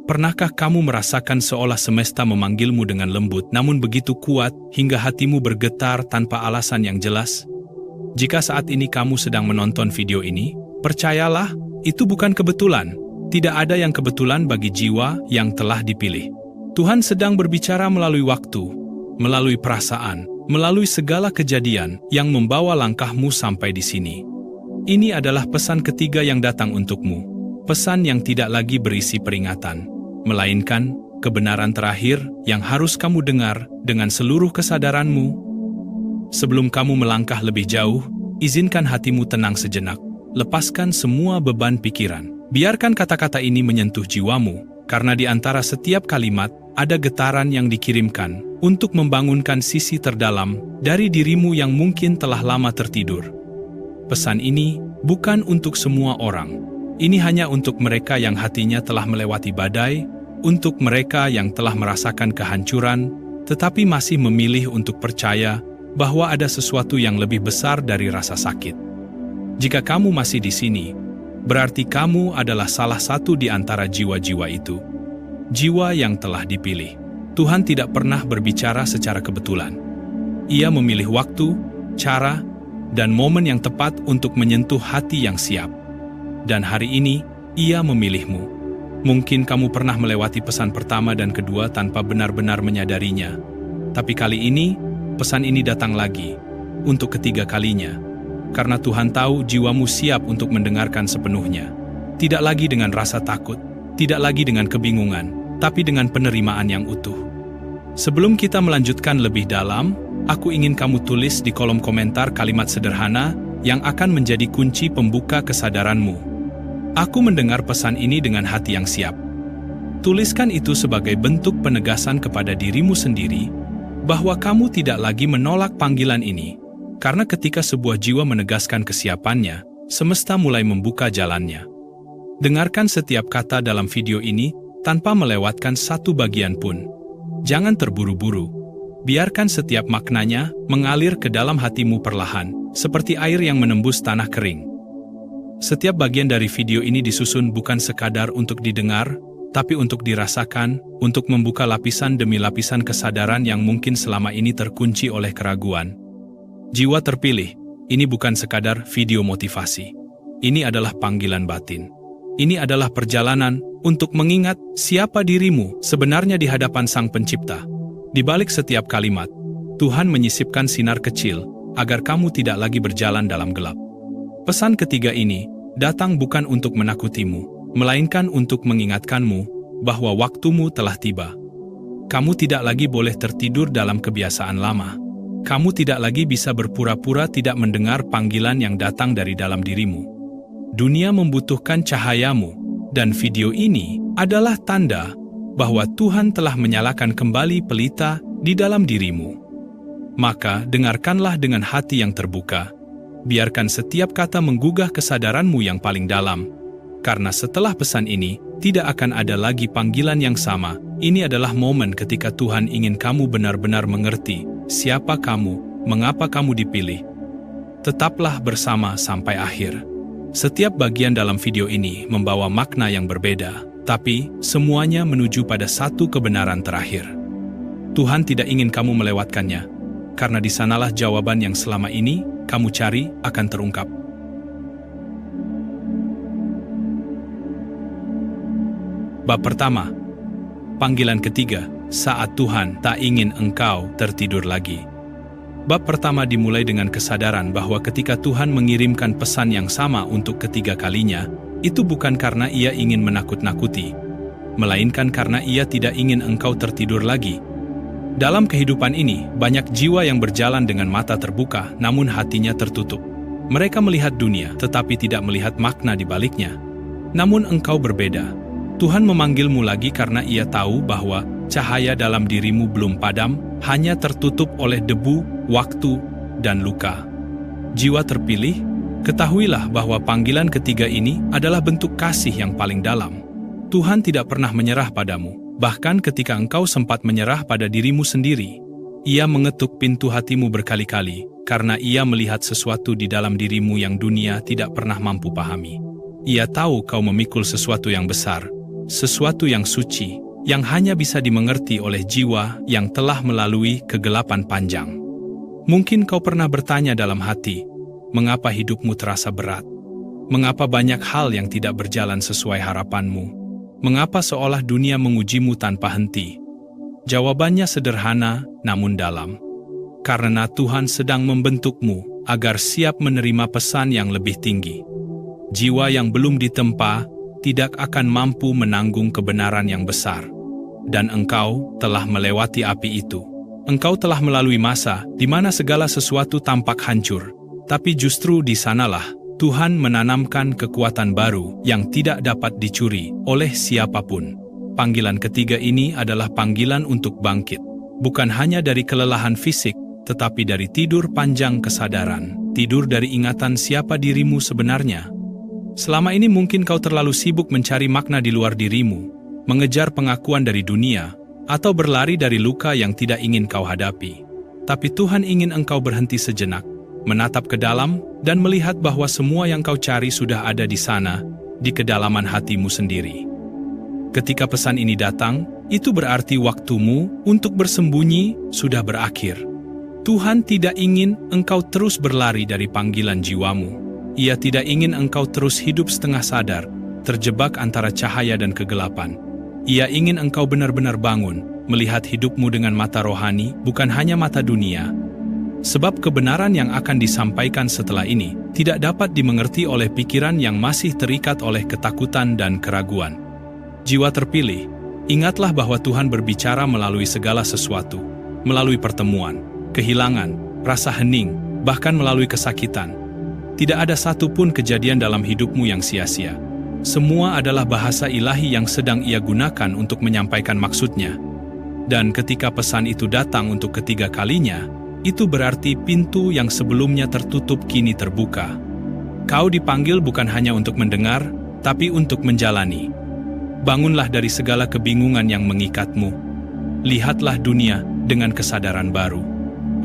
Pernahkah kamu merasakan seolah semesta memanggilmu dengan lembut namun begitu kuat hingga hatimu bergetar tanpa alasan yang jelas? Jika saat ini kamu sedang menonton video ini, percayalah, itu bukan kebetulan. Tidak ada yang kebetulan bagi jiwa yang telah dipilih. Tuhan sedang berbicara melalui waktu, melalui perasaan, melalui segala kejadian yang membawa langkahmu sampai di sini. Ini adalah pesan ketiga yang datang untukmu. Pesan yang tidak lagi berisi peringatan, melainkan kebenaran terakhir yang harus kamu dengar dengan seluruh kesadaranmu. Sebelum kamu melangkah lebih jauh, izinkan hatimu tenang sejenak. Lepaskan semua beban pikiran. Biarkan kata-kata ini menyentuh jiwamu, karena di antara setiap kalimat ada getaran yang dikirimkan untuk membangunkan sisi terdalam dari dirimu yang mungkin telah lama tertidur. Pesan ini bukan untuk semua orang. Ini hanya untuk mereka yang hatinya telah melewati badai, untuk mereka yang telah merasakan kehancuran, tetapi masih memilih untuk percaya bahwa ada sesuatu yang lebih besar dari rasa sakit. Jika kamu masih di sini, berarti kamu adalah salah satu di antara jiwa-jiwa itu. Jiwa yang telah dipilih. Tuhan tidak pernah berbicara secara kebetulan. Ia memilih waktu, cara, dan momen yang tepat untuk menyentuh hati yang siap. Dan hari ini, Ia memilihmu. Mungkin kamu pernah melewati pesan pertama dan kedua tanpa benar-benar menyadarinya. Tapi kali ini, pesan ini datang lagi, untuk ketiga kalinya. Karena Tuhan tahu jiwamu siap untuk mendengarkan sepenuhnya. Tidak lagi dengan rasa takut, tidak lagi dengan kebingungan, tapi dengan penerimaan yang utuh. Sebelum kita melanjutkan lebih dalam, aku ingin kamu tulis di kolom komentar kalimat sederhana yang akan menjadi kunci pembuka kesadaranmu. Aku mendengar pesan ini dengan hati yang siap. Tuliskan itu sebagai bentuk penegasan kepada dirimu sendiri, bahwa kamu tidak lagi menolak panggilan ini, karena ketika sebuah jiwa menegaskan kesiapannya, semesta mulai membuka jalannya. Dengarkan setiap kata dalam video ini tanpa melewatkan satu bagian pun. Jangan terburu-buru. Biarkan setiap maknanya mengalir ke dalam hatimu perlahan, seperti air yang menembus tanah kering. Setiap bagian dari video ini disusun bukan sekadar untuk didengar, tapi untuk dirasakan, untuk membuka lapisan demi lapisan kesadaran yang mungkin selama ini terkunci oleh keraguan. Jiwa terpilih, ini bukan sekadar video motivasi. Ini adalah panggilan batin. Ini adalah perjalanan untuk mengingat siapa dirimu sebenarnya di hadapan Sang Pencipta. Di balik setiap kalimat, Tuhan menyisipkan sinar kecil agar kamu tidak lagi berjalan dalam gelap. Pesan ketiga ini datang bukan untuk menakutimu, melainkan untuk mengingatkanmu bahwa waktumu telah tiba. Kamu tidak lagi boleh tertidur dalam kebiasaan lama. Kamu tidak lagi bisa berpura-pura tidak mendengar panggilan yang datang dari dalam dirimu. Dunia membutuhkan cahayamu, dan video ini adalah tanda bahwa Tuhan telah menyalakan kembali pelita di dalam dirimu. Maka dengarkanlah dengan hati yang terbuka. Biarkan setiap kata menggugah kesadaranmu yang paling dalam. Karena setelah pesan ini, tidak akan ada lagi panggilan yang sama. Ini adalah momen ketika Tuhan ingin kamu benar-benar mengerti siapa kamu, mengapa kamu dipilih. Tetaplah bersama sampai akhir. Setiap bagian dalam video ini membawa makna yang berbeda, tapi semuanya menuju pada satu kebenaran terakhir. Tuhan tidak ingin kamu melewatkannya, karena di sanalah jawaban yang selama ini kamu cari akan terungkap. Bab pertama, panggilan ketiga, saat Tuhan tak ingin engkau tertidur lagi. Bab pertama dimulai dengan kesadaran bahwa ketika Tuhan mengirimkan pesan yang sama untuk ketiga kalinya, itu bukan karena Ia ingin menakut-nakuti, melainkan karena Ia tidak ingin engkau tertidur lagi. Dalam kehidupan ini, banyak jiwa yang berjalan dengan mata terbuka, namun hatinya tertutup. Mereka melihat dunia, tetapi tidak melihat makna di baliknya. Namun engkau berbeda. Tuhan memanggilmu lagi karena Ia tahu bahwa cahaya dalam dirimu belum padam, hanya tertutup oleh debu, waktu, dan luka. Jiwa terpilih, ketahuilah bahwa panggilan ketiga ini adalah bentuk kasih yang paling dalam. Tuhan tidak pernah menyerah padamu. Bahkan ketika engkau sempat menyerah pada dirimu sendiri, Ia mengetuk pintu hatimu berkali-kali, karena Ia melihat sesuatu di dalam dirimu yang dunia tidak pernah mampu pahami. Ia tahu kau memikul sesuatu yang besar, sesuatu yang suci, yang hanya bisa dimengerti oleh jiwa yang telah melalui kegelapan panjang. Mungkin kau pernah bertanya dalam hati, mengapa hidupmu terasa berat? Mengapa banyak hal yang tidak berjalan sesuai harapanmu? Mengapa seolah dunia mengujimu tanpa henti? Jawabannya sederhana, namun dalam. Karena Tuhan sedang membentukmu agar siap menerima pesan yang lebih tinggi. Jiwa yang belum ditempa tidak akan mampu menanggung kebenaran yang besar. Dan engkau telah melewati api itu. Engkau telah melalui masa di mana segala sesuatu tampak hancur. Tapi justru di sanalah Tuhan menanamkan kekuatan baru yang tidak dapat dicuri oleh siapapun. Panggilan ketiga ini adalah panggilan untuk bangkit. Bukan hanya dari kelelahan fisik, tetapi dari tidur panjang kesadaran. Tidur dari ingatan siapa dirimu sebenarnya. Selama ini mungkin kau terlalu sibuk mencari makna di luar dirimu, mengejar pengakuan dari dunia, atau berlari dari luka yang tidak ingin kau hadapi. Tapi Tuhan ingin engkau berhenti sejenak, menatap ke dalam, dan melihat bahwa semua yang kau cari sudah ada di sana, di kedalaman hatimu sendiri. Ketika pesan ini datang, itu berarti waktumu untuk bersembunyi sudah berakhir. Tuhan tidak ingin engkau terus berlari dari panggilan jiwamu. Ia tidak ingin engkau terus hidup setengah sadar, terjebak antara cahaya dan kegelapan. Ia ingin engkau benar-benar bangun, melihat hidupmu dengan mata rohani, bukan hanya mata dunia. Sebab kebenaran yang akan disampaikan setelah ini tidak dapat dimengerti oleh pikiran yang masih terikat oleh ketakutan dan keraguan. Jiwa terpilih, ingatlah bahwa Tuhan berbicara melalui segala sesuatu, melalui pertemuan, kehilangan, rasa hening, bahkan melalui kesakitan. Tidak ada satupun kejadian dalam hidupmu yang sia-sia. Semua adalah bahasa ilahi yang sedang Ia gunakan untuk menyampaikan maksudnya. Dan ketika pesan itu datang untuk ketiga kalinya, itu berarti pintu yang sebelumnya tertutup kini terbuka. Kau dipanggil bukan hanya untuk mendengar, tapi untuk menjalani. Bangunlah dari segala kebingungan yang mengikatmu. Lihatlah dunia dengan kesadaran baru.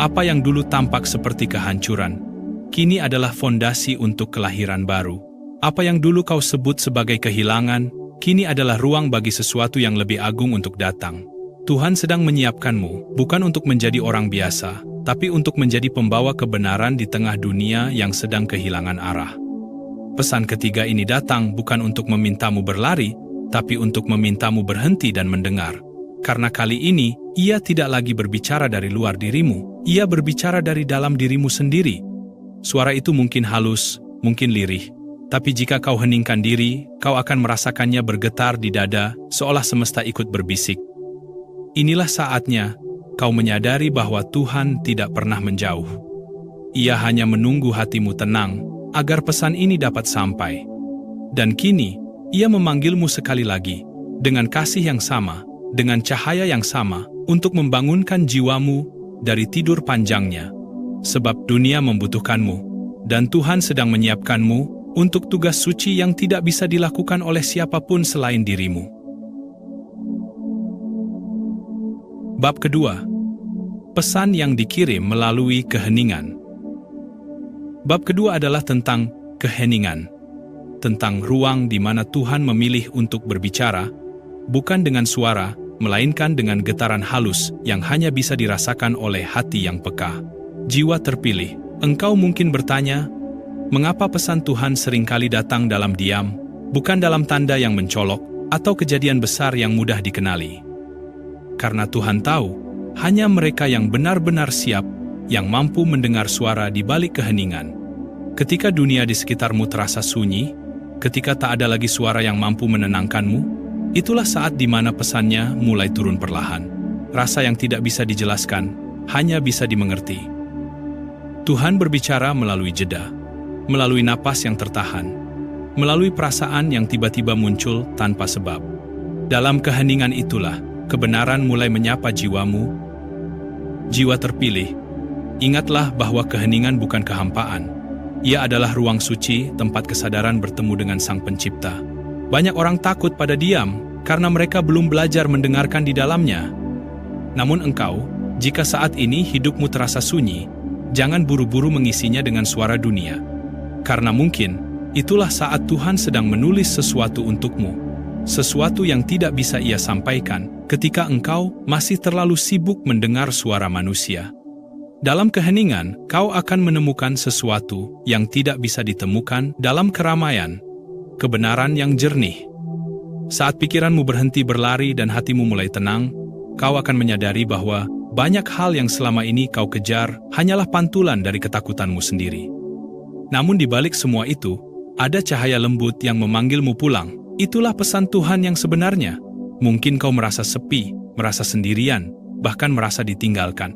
Apa yang dulu tampak seperti kehancuran, kini adalah fondasi untuk kelahiran baru. Apa yang dulu kau sebut sebagai kehilangan, kini adalah ruang bagi sesuatu yang lebih agung untuk datang. Tuhan sedang menyiapkanmu, bukan untuk menjadi orang biasa, tapi untuk menjadi pembawa kebenaran di tengah dunia yang sedang kehilangan arah. Pesan ketiga ini datang bukan untuk memintamu berlari, tapi untuk memintamu berhenti dan mendengar. Karena kali ini, Ia tidak lagi berbicara dari luar dirimu, Ia berbicara dari dalam dirimu sendiri. Suara itu mungkin halus, mungkin lirih, tapi jika kau heningkan diri, kau akan merasakannya bergetar di dada, seolah semesta ikut berbisik. Inilah saatnya kau menyadari bahwa Tuhan tidak pernah menjauh. Ia hanya menunggu hatimu tenang, agar pesan ini dapat sampai. Dan kini, Ia memanggilmu sekali lagi, dengan kasih yang sama, dengan cahaya yang sama, untuk membangunkan jiwamu dari tidur panjangnya. Sebab dunia membutuhkanmu, dan Tuhan sedang menyiapkanmu untuk tugas suci yang tidak bisa dilakukan oleh siapapun selain dirimu. Bab kedua, pesan yang dikirim melalui keheningan. Bab kedua adalah tentang keheningan, tentang ruang di mana Tuhan memilih untuk berbicara, bukan dengan suara, melainkan dengan getaran halus yang hanya bisa dirasakan oleh hati yang peka. Jiwa terpilih, engkau mungkin bertanya, mengapa pesan Tuhan seringkali datang dalam diam, bukan dalam tanda yang mencolok, atau kejadian besar yang mudah dikenali? Karena Tuhan tahu, hanya mereka yang benar-benar siap, yang mampu mendengar suara di balik keheningan. Ketika dunia di sekitarmu terasa sunyi, ketika tak ada lagi suara yang mampu menenangkanmu, itulah saat di mana pesannya mulai turun perlahan. Rasa yang tidak bisa dijelaskan, hanya bisa dimengerti. Tuhan berbicara melalui jeda, melalui napas yang tertahan, melalui perasaan yang tiba-tiba muncul tanpa sebab. Dalam keheningan itulah, kebenaran mulai menyapa jiwamu. Jiwa terpilih, ingatlah bahwa keheningan bukan kehampaan. Ia adalah ruang suci, tempat kesadaran bertemu dengan Sang Pencipta. Banyak orang takut pada diam, karena mereka belum belajar mendengarkan di dalamnya. Namun engkau, jika saat ini hidupmu terasa sunyi, jangan buru-buru mengisinya dengan suara dunia. Karena mungkin, itulah saat Tuhan sedang menulis sesuatu untukmu. sesuatu yang tidak bisa Ia sampaikan ketika engkau masih terlalu sibuk mendengar suara manusia. Dalam keheningan, kau akan menemukan sesuatu yang tidak bisa ditemukan dalam keramaian, kebenaran yang jernih. Saat pikiranmu berhenti berlari dan hatimu mulai tenang, kau akan menyadari bahwa banyak hal yang selama ini kau kejar hanyalah pantulan dari ketakutanmu sendiri. Namun di balik semua itu, ada cahaya lembut yang memanggilmu pulang. Itulah pesan Tuhan yang sebenarnya. Mungkin kau merasa sepi, merasa sendirian, bahkan merasa ditinggalkan.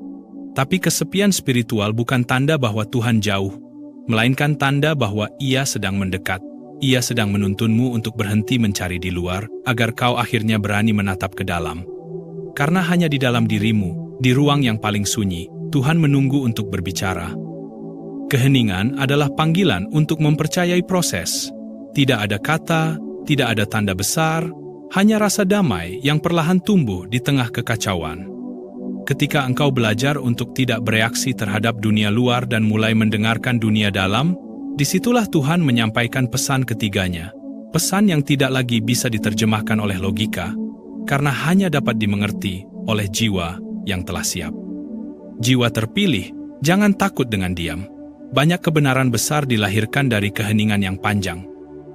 Tapi kesepian spiritual bukan tanda bahwa Tuhan jauh, melainkan tanda bahwa Ia sedang mendekat. Ia sedang menuntunmu untuk berhenti mencari di luar, agar kau akhirnya berani menatap ke dalam. Karena hanya di dalam dirimu, di ruang yang paling sunyi, Tuhan menunggu untuk berbicara. Keheningan adalah panggilan untuk mempercayai proses. Tidak ada kata, tidak ada tanda besar, hanya rasa damai yang perlahan tumbuh di tengah kekacauan. Ketika engkau belajar untuk tidak bereaksi terhadap dunia luar dan mulai mendengarkan dunia dalam, disitulah Tuhan menyampaikan pesan ketiganya. Pesan yang tidak lagi bisa diterjemahkan oleh logika, karena hanya dapat dimengerti oleh jiwa yang telah siap. Jiwa terpilih, jangan takut dengan diam. Banyak kebenaran besar dilahirkan dari keheningan yang panjang.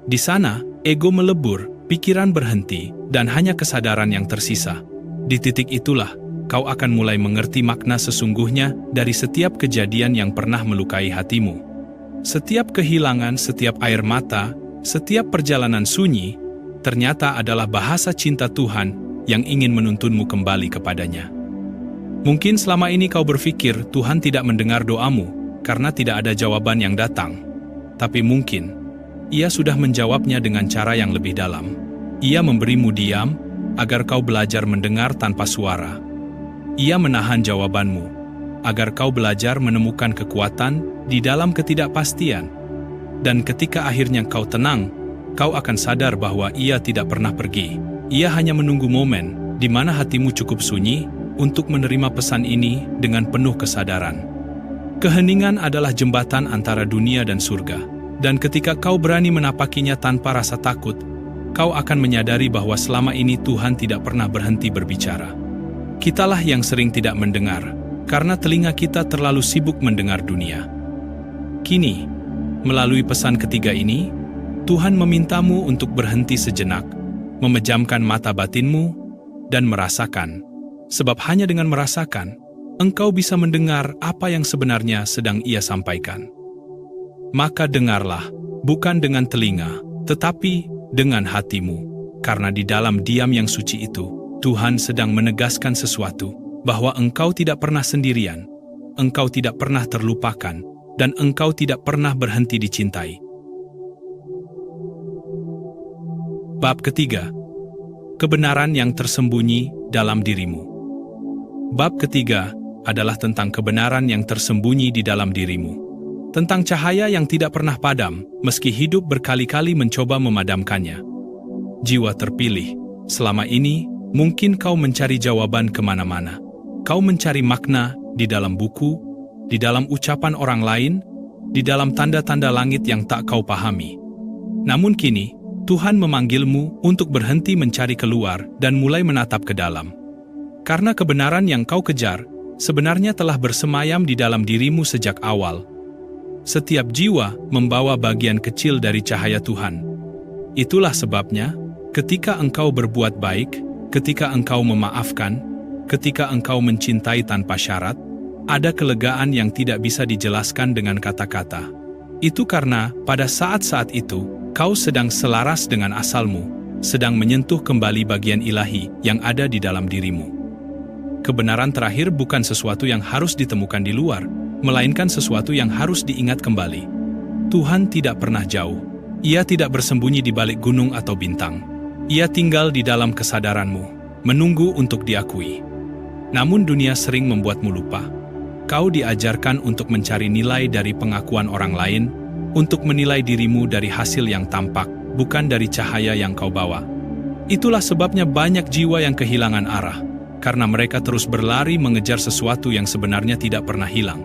Di sana, ego melebur, pikiran berhenti, dan hanya kesadaran yang tersisa. Di titik itulah, kau akan mulai mengerti makna sesungguhnya dari setiap kejadian yang pernah melukai hatimu. Setiap kehilangan, setiap air mata, setiap perjalanan sunyi, ternyata adalah bahasa cinta Tuhan yang ingin menuntunmu kembali kepadanya. Mungkin selama ini kau berpikir Tuhan tidak mendengar doamu, karena tidak ada jawaban yang datang. Tapi mungkin, Ia sudah menjawabnya dengan cara yang lebih dalam. Ia memberimu diam, agar kau belajar mendengar tanpa suara. Ia menahan jawabanmu, agar kau belajar menemukan kekuatan di dalam ketidakpastian. Dan ketika akhirnya kau tenang, kau akan sadar bahwa Ia tidak pernah pergi. Ia hanya menunggu momen di mana hatimu cukup sunyi untuk menerima pesan ini dengan penuh kesadaran. Keheningan adalah jembatan antara dunia dan surga, dan ketika kau berani menapakinya tanpa rasa takut, kau akan menyadari bahwa selama ini Tuhan tidak pernah berhenti berbicara. Kitalah yang sering tidak mendengar, karena telinga kita terlalu sibuk mendengar dunia. Kini, melalui pesan ketiga ini, Tuhan memintamu untuk berhenti sejenak, memejamkan mata batinmu, dan merasakan. Sebab hanya dengan merasakan, engkau bisa mendengar apa yang sebenarnya sedang Ia sampaikan. Maka dengarlah, bukan dengan telinga, tetapi dengan hatimu. Karena di dalam diam yang suci itu, Tuhan sedang menegaskan sesuatu, bahwa engkau tidak pernah sendirian, engkau tidak pernah terlupakan, dan engkau tidak pernah berhenti dicintai. Bab ketiga, kebenaran yang tersembunyi dalam dirimu. Bab ketiga adalah tentang kebenaran yang tersembunyi di dalam dirimu. Tentang cahaya yang tidak pernah padam, meski hidup berkali-kali mencoba memadamkannya. Jiwa terpilih, selama ini, mungkin kau mencari jawaban kemana-mana. Kau mencari makna di dalam buku, di dalam ucapan orang lain, di dalam tanda-tanda langit yang tak kau pahami. Namun kini, Tuhan memanggilmu untuk berhenti mencari keluar dan mulai menatap ke dalam. Karena kebenaran yang kau kejar, sebenarnya telah bersemayam di dalam dirimu sejak awal. Setiap jiwa membawa bagian kecil dari cahaya Tuhan. Itulah sebabnya, ketika engkau berbuat baik, ketika engkau memaafkan, ketika engkau mencintai tanpa syarat, ada kelegaan yang tidak bisa dijelaskan dengan kata-kata. Itu karena pada saat-saat itu, kau sedang selaras dengan asalmu, sedang menyentuh kembali bagian ilahi yang ada di dalam dirimu. Kebenaran terakhir bukan sesuatu yang harus ditemukan di luar, melainkan sesuatu yang harus diingat kembali. Tuhan tidak pernah jauh. Ia tidak bersembunyi di balik gunung atau bintang. Ia tinggal di dalam kesadaranmu, menunggu untuk diakui. Namun dunia sering membuatmu lupa. Kau diajarkan untuk mencari nilai dari pengakuan orang lain, untuk menilai dirimu dari hasil yang tampak, bukan dari cahaya yang kau bawa. Itulah sebabnya banyak jiwa yang kehilangan arah, karena mereka terus berlari mengejar sesuatu yang sebenarnya tidak pernah hilang.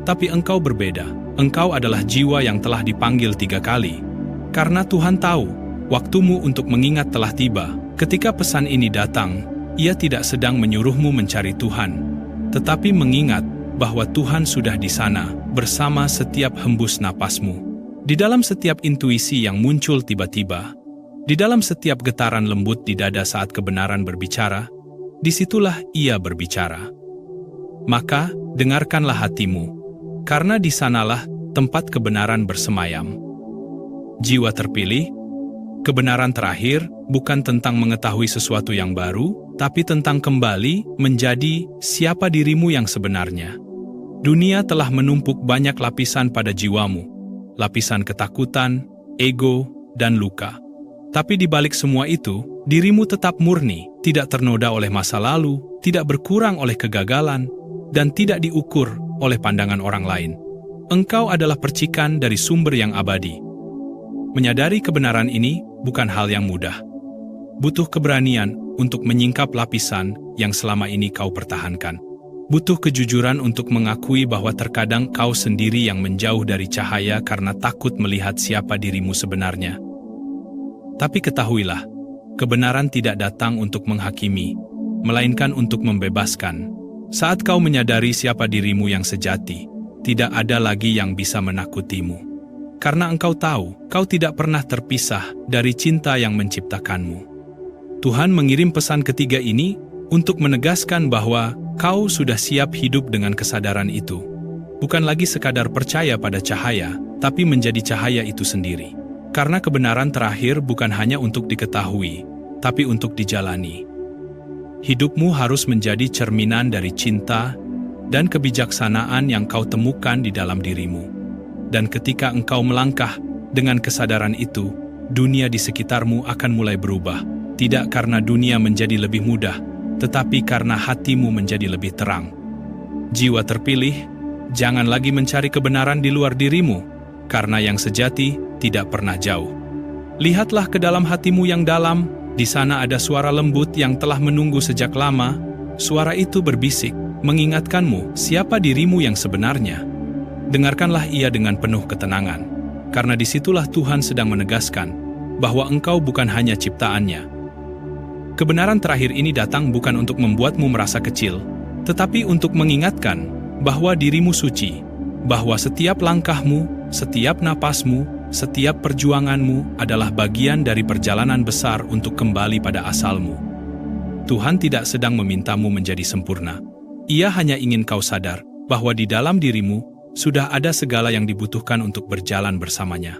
Tapi engkau berbeda. Engkau adalah jiwa yang telah dipanggil 3 kali. Karena Tuhan tahu, Waktumu untuk mengingat telah tiba. Ketika pesan ini datang, ia tidak sedang menyuruhmu mencari Tuhan, tetapi mengingat bahwa Tuhan sudah di sana bersama setiap hembus napasmu. Di dalam setiap intuisi yang muncul tiba-tiba, di dalam setiap getaran lembut di dada saat kebenaran berbicara, disitulah ia berbicara. Maka, dengarkanlah hatimu, karena di sanalah tempat kebenaran bersemayam. Jiwa terpilih, kebenaran terakhir bukan tentang mengetahui sesuatu yang baru, tapi tentang kembali menjadi siapa dirimu yang sebenarnya. Dunia telah menumpuk banyak lapisan pada jiwamu, lapisan ketakutan, ego, dan luka. Tapi di balik semua itu, dirimu tetap murni, tidak ternoda oleh masa lalu, tidak berkurang oleh kegagalan, dan tidak diukur oleh pandangan orang lain. Engkau adalah percikan dari sumber yang abadi. Menyadari kebenaran ini bukan hal yang mudah. Butuh keberanian untuk menyingkap lapisan yang selama ini kau pertahankan. Butuh kejujuran untuk mengakui bahwa terkadang kau sendiri yang menjauh dari cahaya karena takut melihat siapa dirimu sebenarnya. Tapi ketahuilah, kebenaran tidak datang untuk menghakimi, melainkan untuk membebaskan. Saat kau menyadari siapa dirimu yang sejati, tidak ada lagi yang bisa menakutimu. Karena engkau tahu, kau tidak pernah terpisah dari cinta yang menciptakanmu. Tuhan mengirim pesan ketiga ini untuk menegaskan bahwa kau sudah siap hidup dengan kesadaran itu. Bukan lagi sekadar percaya pada cahaya, tapi menjadi cahaya itu sendiri. Karena kebenaran terakhir bukan hanya untuk diketahui, tapi untuk dijalani. Hidupmu harus menjadi cerminan dari cinta dan kebijaksanaan yang kau temukan di dalam dirimu. Dan ketika engkau melangkah dengan kesadaran itu, dunia di sekitarmu akan mulai berubah. Tidak karena dunia menjadi lebih mudah, tetapi karena hatimu menjadi lebih terang. Jiwa terpilih, jangan lagi mencari kebenaran di luar dirimu, karena yang sejati tidak pernah jauh. Lihatlah ke dalam hatimu yang dalam, di sana ada suara lembut yang telah menunggu sejak lama. Suara itu berbisik, mengingatkanmu siapa dirimu yang sebenarnya. Dengarkanlah ia dengan penuh ketenangan, karena disitulah Tuhan sedang menegaskan bahwa engkau bukan hanya ciptaannya. Kebenaran terakhir ini datang bukan untuk membuatmu merasa kecil, tetapi untuk mengingatkan bahwa dirimu suci, bahwa setiap langkahmu, setiap napasmu, setiap perjuanganmu adalah bagian dari perjalanan besar untuk kembali pada asalmu. Tuhan tidak sedang memintamu menjadi sempurna. Ia hanya ingin kau sadar bahwa di dalam dirimu sudah ada segala yang dibutuhkan untuk berjalan bersamanya.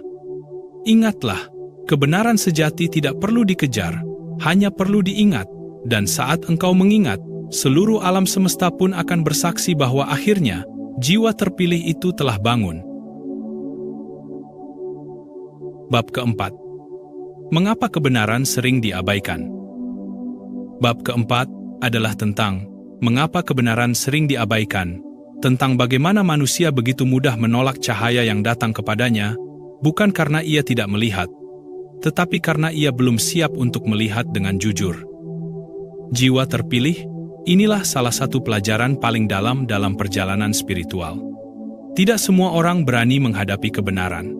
Ingatlah, kebenaran sejati tidak perlu dikejar, hanya perlu diingat, dan saat engkau mengingat, seluruh alam semesta pun akan bersaksi bahwa akhirnya jiwa terpilih itu telah bangun. Bab keempat. Mengapa kebenaran sering diabaikan? Bab keempat adalah tentang mengapa kebenaran sering diabaikan, tentang bagaimana manusia begitu mudah menolak cahaya yang datang kepadanya, bukan karena ia tidak melihat, tetapi karena ia belum siap untuk melihat dengan jujur. Jiwa terpilih, inilah salah satu pelajaran paling dalam perjalanan spiritual. Tidak semua orang berani menghadapi kebenaran.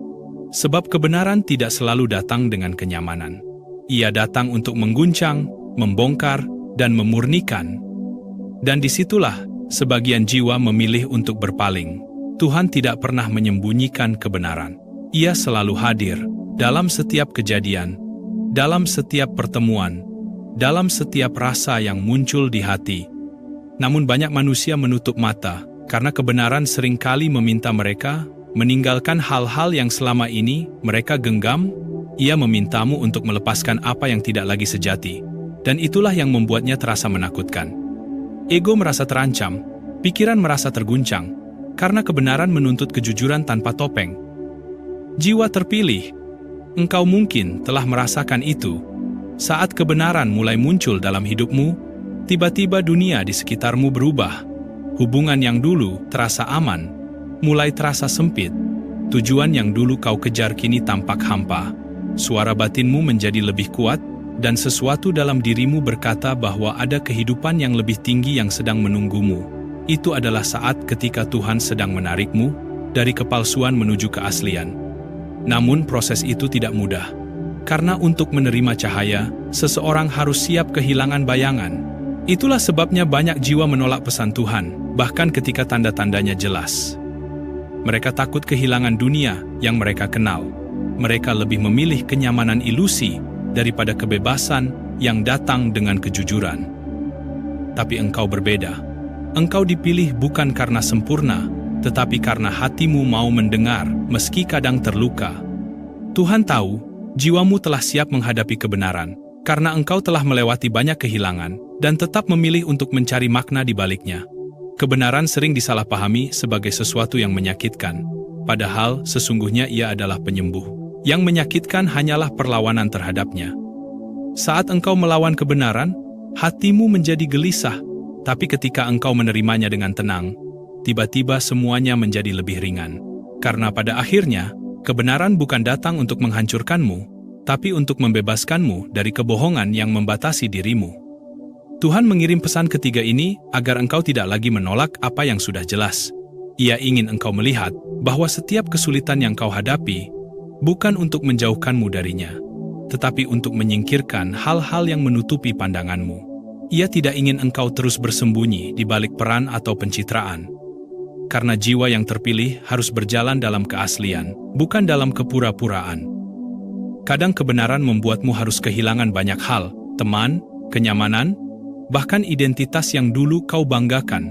Sebab kebenaran tidak selalu datang dengan kenyamanan. Ia datang untuk mengguncang, membongkar, dan memurnikan. Dan disitulah sebagian jiwa memilih untuk berpaling. Tuhan tidak pernah menyembunyikan kebenaran. Ia selalu hadir dalam setiap kejadian, dalam setiap pertemuan, dalam setiap rasa yang muncul di hati. Namun banyak manusia menutup mata karena kebenaran seringkali meminta mereka meninggalkan hal-hal yang selama ini mereka genggam. Ia memintamu untuk melepaskan apa yang tidak lagi sejati, dan itulah yang membuatnya terasa menakutkan. Ego merasa terancam, pikiran merasa terguncang, karena kebenaran menuntut kejujuran tanpa topeng. Jiwa terpilih, engkau mungkin telah merasakan itu. Saat kebenaran mulai muncul dalam hidupmu, tiba-tiba dunia di sekitarmu berubah. Hubungan yang dulu terasa aman mulai terasa sempit. Tujuan yang dulu kau kejar kini tampak hampa. Suara batinmu menjadi lebih kuat, dan sesuatu dalam dirimu berkata bahwa ada kehidupan yang lebih tinggi yang sedang menunggumu. Itu adalah saat ketika Tuhan sedang menarikmu dari kepalsuan menuju keaslian. Namun proses itu tidak mudah. Karena untuk menerima cahaya, seseorang harus siap kehilangan bayangan. Itulah sebabnya banyak jiwa menolak pesan Tuhan, bahkan ketika tanda-tandanya jelas. Mereka takut kehilangan dunia yang mereka kenal. Mereka lebih memilih kenyamanan ilusi daripada kebebasan yang datang dengan kejujuran. Tapi engkau berbeda. Engkau dipilih bukan karena sempurna, tetapi karena hatimu mau mendengar meski kadang terluka. Tuhan tahu, jiwamu telah siap menghadapi kebenaran, karena engkau telah melewati banyak kehilangan dan tetap memilih untuk mencari makna di baliknya. Kebenaran sering disalahpahami sebagai sesuatu yang menyakitkan, padahal sesungguhnya ia adalah penyembuh. Yang menyakitkan hanyalah perlawanan terhadapnya. Saat engkau melawan kebenaran, hatimu menjadi gelisah, tapi ketika engkau menerimanya dengan tenang, tiba-tiba semuanya menjadi lebih ringan. Karena pada akhirnya, kebenaran bukan datang untuk menghancurkanmu, tapi untuk membebaskanmu dari kebohongan yang membatasi dirimu. Tuhan mengirim pesan ketiga ini agar engkau tidak lagi menolak apa yang sudah jelas. Ia ingin engkau melihat bahwa setiap kesulitan yang kau hadapi bukan untuk menjauhkanmu darinya, tetapi untuk menyingkirkan hal-hal yang menutupi pandanganmu. Ia tidak ingin engkau terus bersembunyi di balik peran atau pencitraan. Karena jiwa yang terpilih harus berjalan dalam keaslian, bukan dalam kepura-puraan. Kadang kebenaran membuatmu harus kehilangan banyak hal, teman, kenyamanan, bahkan identitas yang dulu kau banggakan.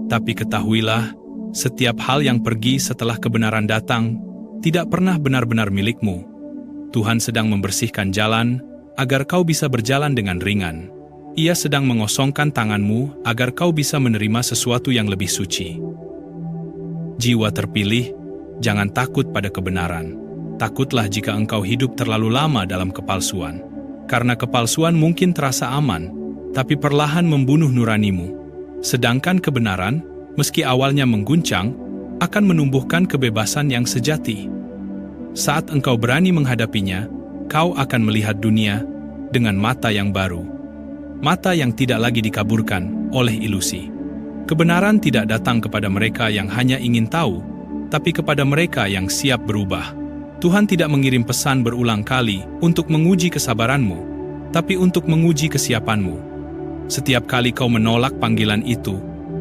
Tapi ketahuilah, setiap hal yang pergi setelah kebenaran datang, tidak pernah benar-benar milikmu. Tuhan sedang membersihkan jalan, agar kau bisa berjalan dengan ringan. Ia sedang mengosongkan tanganmu, agar kau bisa menerima sesuatu yang lebih suci. Jiwa terpilih, jangan takut pada kebenaran. Takutlah jika engkau hidup terlalu lama dalam kepalsuan. Karena kepalsuan mungkin terasa aman, tapi perlahan membunuh nuranimu. Sedangkan kebenaran, meski awalnya mengguncang, akan menumbuhkan kebebasan yang sejati. Saat engkau berani menghadapinya, kau akan melihat dunia dengan mata yang baru. Mata yang tidak lagi dikaburkan oleh ilusi. Kebenaran tidak datang kepada mereka yang hanya ingin tahu, tapi kepada mereka yang siap berubah. Tuhan tidak mengirim pesan berulang kali untuk menguji kesabaranmu, tapi untuk menguji kesiapanmu. Setiap kali kau menolak panggilan itu,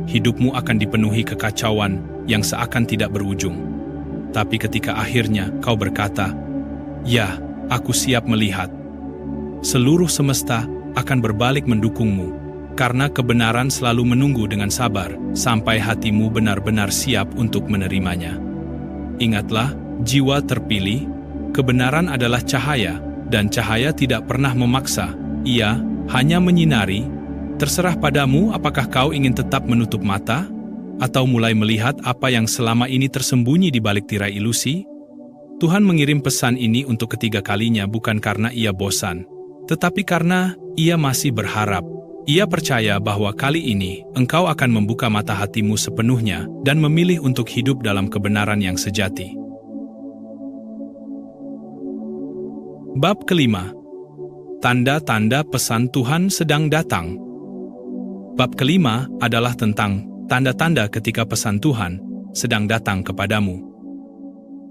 hidupmu akan dipenuhi kekacauan yang seakan tidak berujung. Tapi ketika akhirnya kau berkata, "Ya, aku siap melihat," seluruh semesta akan berbalik mendukungmu, karena kebenaran selalu menunggu dengan sabar sampai hatimu benar-benar siap untuk menerimanya. Ingatlah, jiwa terpilih, kebenaran adalah cahaya, dan cahaya tidak pernah memaksa, ia hanya menyinari. Terserah padamu apakah kau ingin tetap menutup mata, atau mulai melihat apa yang selama ini tersembunyi di balik tirai ilusi. Tuhan mengirim pesan ini untuk ketiga kalinya bukan karena ia bosan, tetapi karena ia masih berharap. Ia percaya bahwa kali ini engkau akan membuka mata hatimu sepenuhnya dan memilih untuk hidup dalam kebenaran yang sejati. Bab kelima. Tanda-tanda pesan Tuhan sedang datang. Bab kelima adalah tentang tanda-tanda ketika pesan Tuhan sedang datang kepadamu.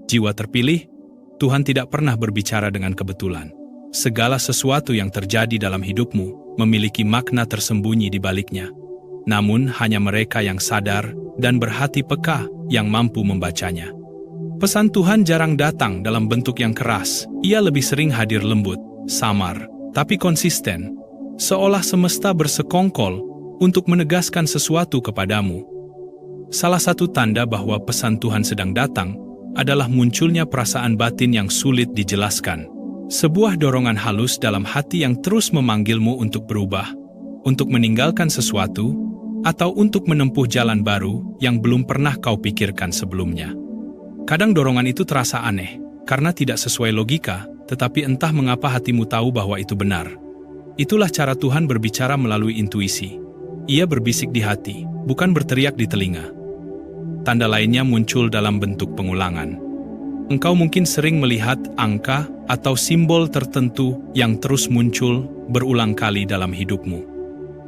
Jiwa terpilih, Tuhan tidak pernah berbicara dengan kebetulan. Segala sesuatu yang terjadi dalam hidupmu memiliki makna tersembunyi di baliknya. Namun hanya mereka yang sadar dan berhati peka yang mampu membacanya. Pesan Tuhan jarang datang dalam bentuk yang keras. Ia lebih sering hadir lembut, samar, tapi konsisten. Seolah semesta bersekongkol untuk menegaskan sesuatu kepadamu. Salah satu tanda bahwa pesan Tuhan sedang datang adalah munculnya perasaan batin yang sulit dijelaskan. Sebuah dorongan halus dalam hati yang terus memanggilmu untuk berubah, untuk meninggalkan sesuatu, atau untuk menempuh jalan baru yang belum pernah kau pikirkan sebelumnya. Kadang dorongan itu terasa aneh, karena tidak sesuai logika, tetapi entah mengapa hatimu tahu bahwa itu benar. Itulah cara Tuhan berbicara melalui intuisi. Ia berbisik di hati, bukan berteriak di telinga. Tanda lainnya muncul dalam bentuk pengulangan. Engkau mungkin sering melihat angka atau simbol tertentu yang terus muncul berulang kali dalam hidupmu.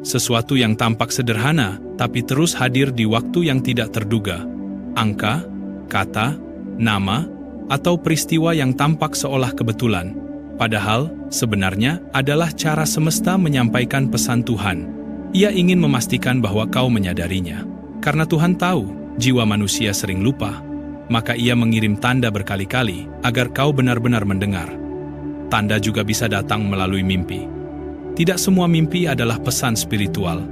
Sesuatu yang tampak sederhana, tapi terus hadir di waktu yang tidak terduga. Angka, kata, nama, atau peristiwa yang tampak seolah kebetulan, Padahal, sebenarnya adalah cara semesta menyampaikan pesan Tuhan. Ia ingin memastikan bahwa kau menyadarinya. Karena Tuhan tahu, jiwa manusia sering lupa, maka ia mengirim tanda berkali-kali agar kau benar-benar mendengar. Tanda juga bisa datang melalui mimpi. Tidak semua mimpi adalah pesan spiritual,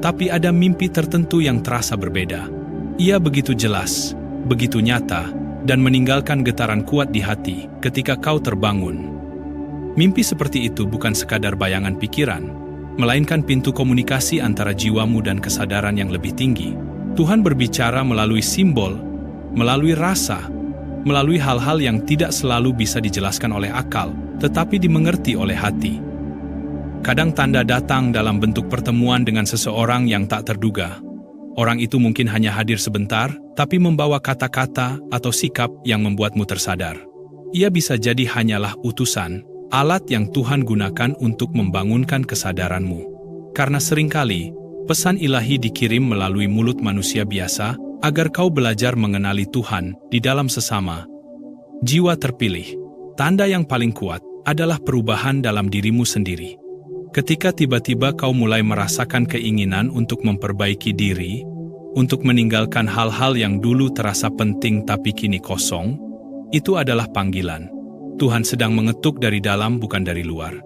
tapi ada mimpi tertentu yang terasa berbeda. Ia begitu jelas, begitu nyata, dan meninggalkan getaran kuat di hati ketika kau terbangun. Mimpi seperti itu bukan sekadar bayangan pikiran, melainkan pintu komunikasi antara jiwamu dan kesadaran yang lebih tinggi. Tuhan berbicara melalui simbol, melalui rasa, melalui hal-hal yang tidak selalu bisa dijelaskan oleh akal, tetapi dimengerti oleh hati. Kadang tanda datang dalam bentuk pertemuan dengan seseorang yang tak terduga. Orang itu mungkin hanya hadir sebentar, tapi membawa kata-kata atau sikap yang membuatmu tersadar. Ia bisa jadi hanyalah utusan, alat yang Tuhan gunakan untuk membangunkan kesadaranmu. Karena seringkali, pesan ilahi dikirim melalui mulut manusia biasa, agar kau belajar mengenali Tuhan di dalam sesama. Jiwa terpilih, tanda yang paling kuat, adalah perubahan dalam dirimu sendiri. Ketika tiba-tiba kau mulai merasakan keinginan untuk memperbaiki diri, untuk meninggalkan hal-hal yang dulu terasa penting tapi kini kosong, itu adalah panggilan. Tuhan sedang mengetuk dari dalam bukan dari luar.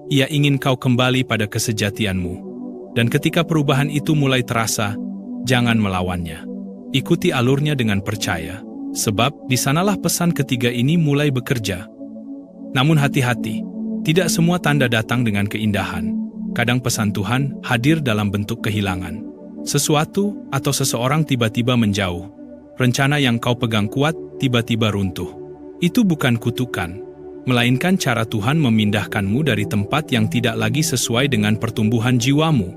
Ia ingin kau kembali pada kesejatianmu. Dan ketika perubahan itu mulai terasa, jangan melawannya. Ikuti alurnya dengan percaya, sebab di sanalah pesan ketiga ini mulai bekerja. Namun hati-hati, tidak semua tanda datang dengan keindahan. Kadang pesan Tuhan hadir dalam bentuk kehilangan. Sesuatu atau seseorang tiba-tiba menjauh. Rencana yang kau pegang kuat tiba-tiba runtuh. Itu bukan kutukan, melainkan cara Tuhan memindahkanmu dari tempat yang tidak lagi sesuai dengan pertumbuhan jiwamu.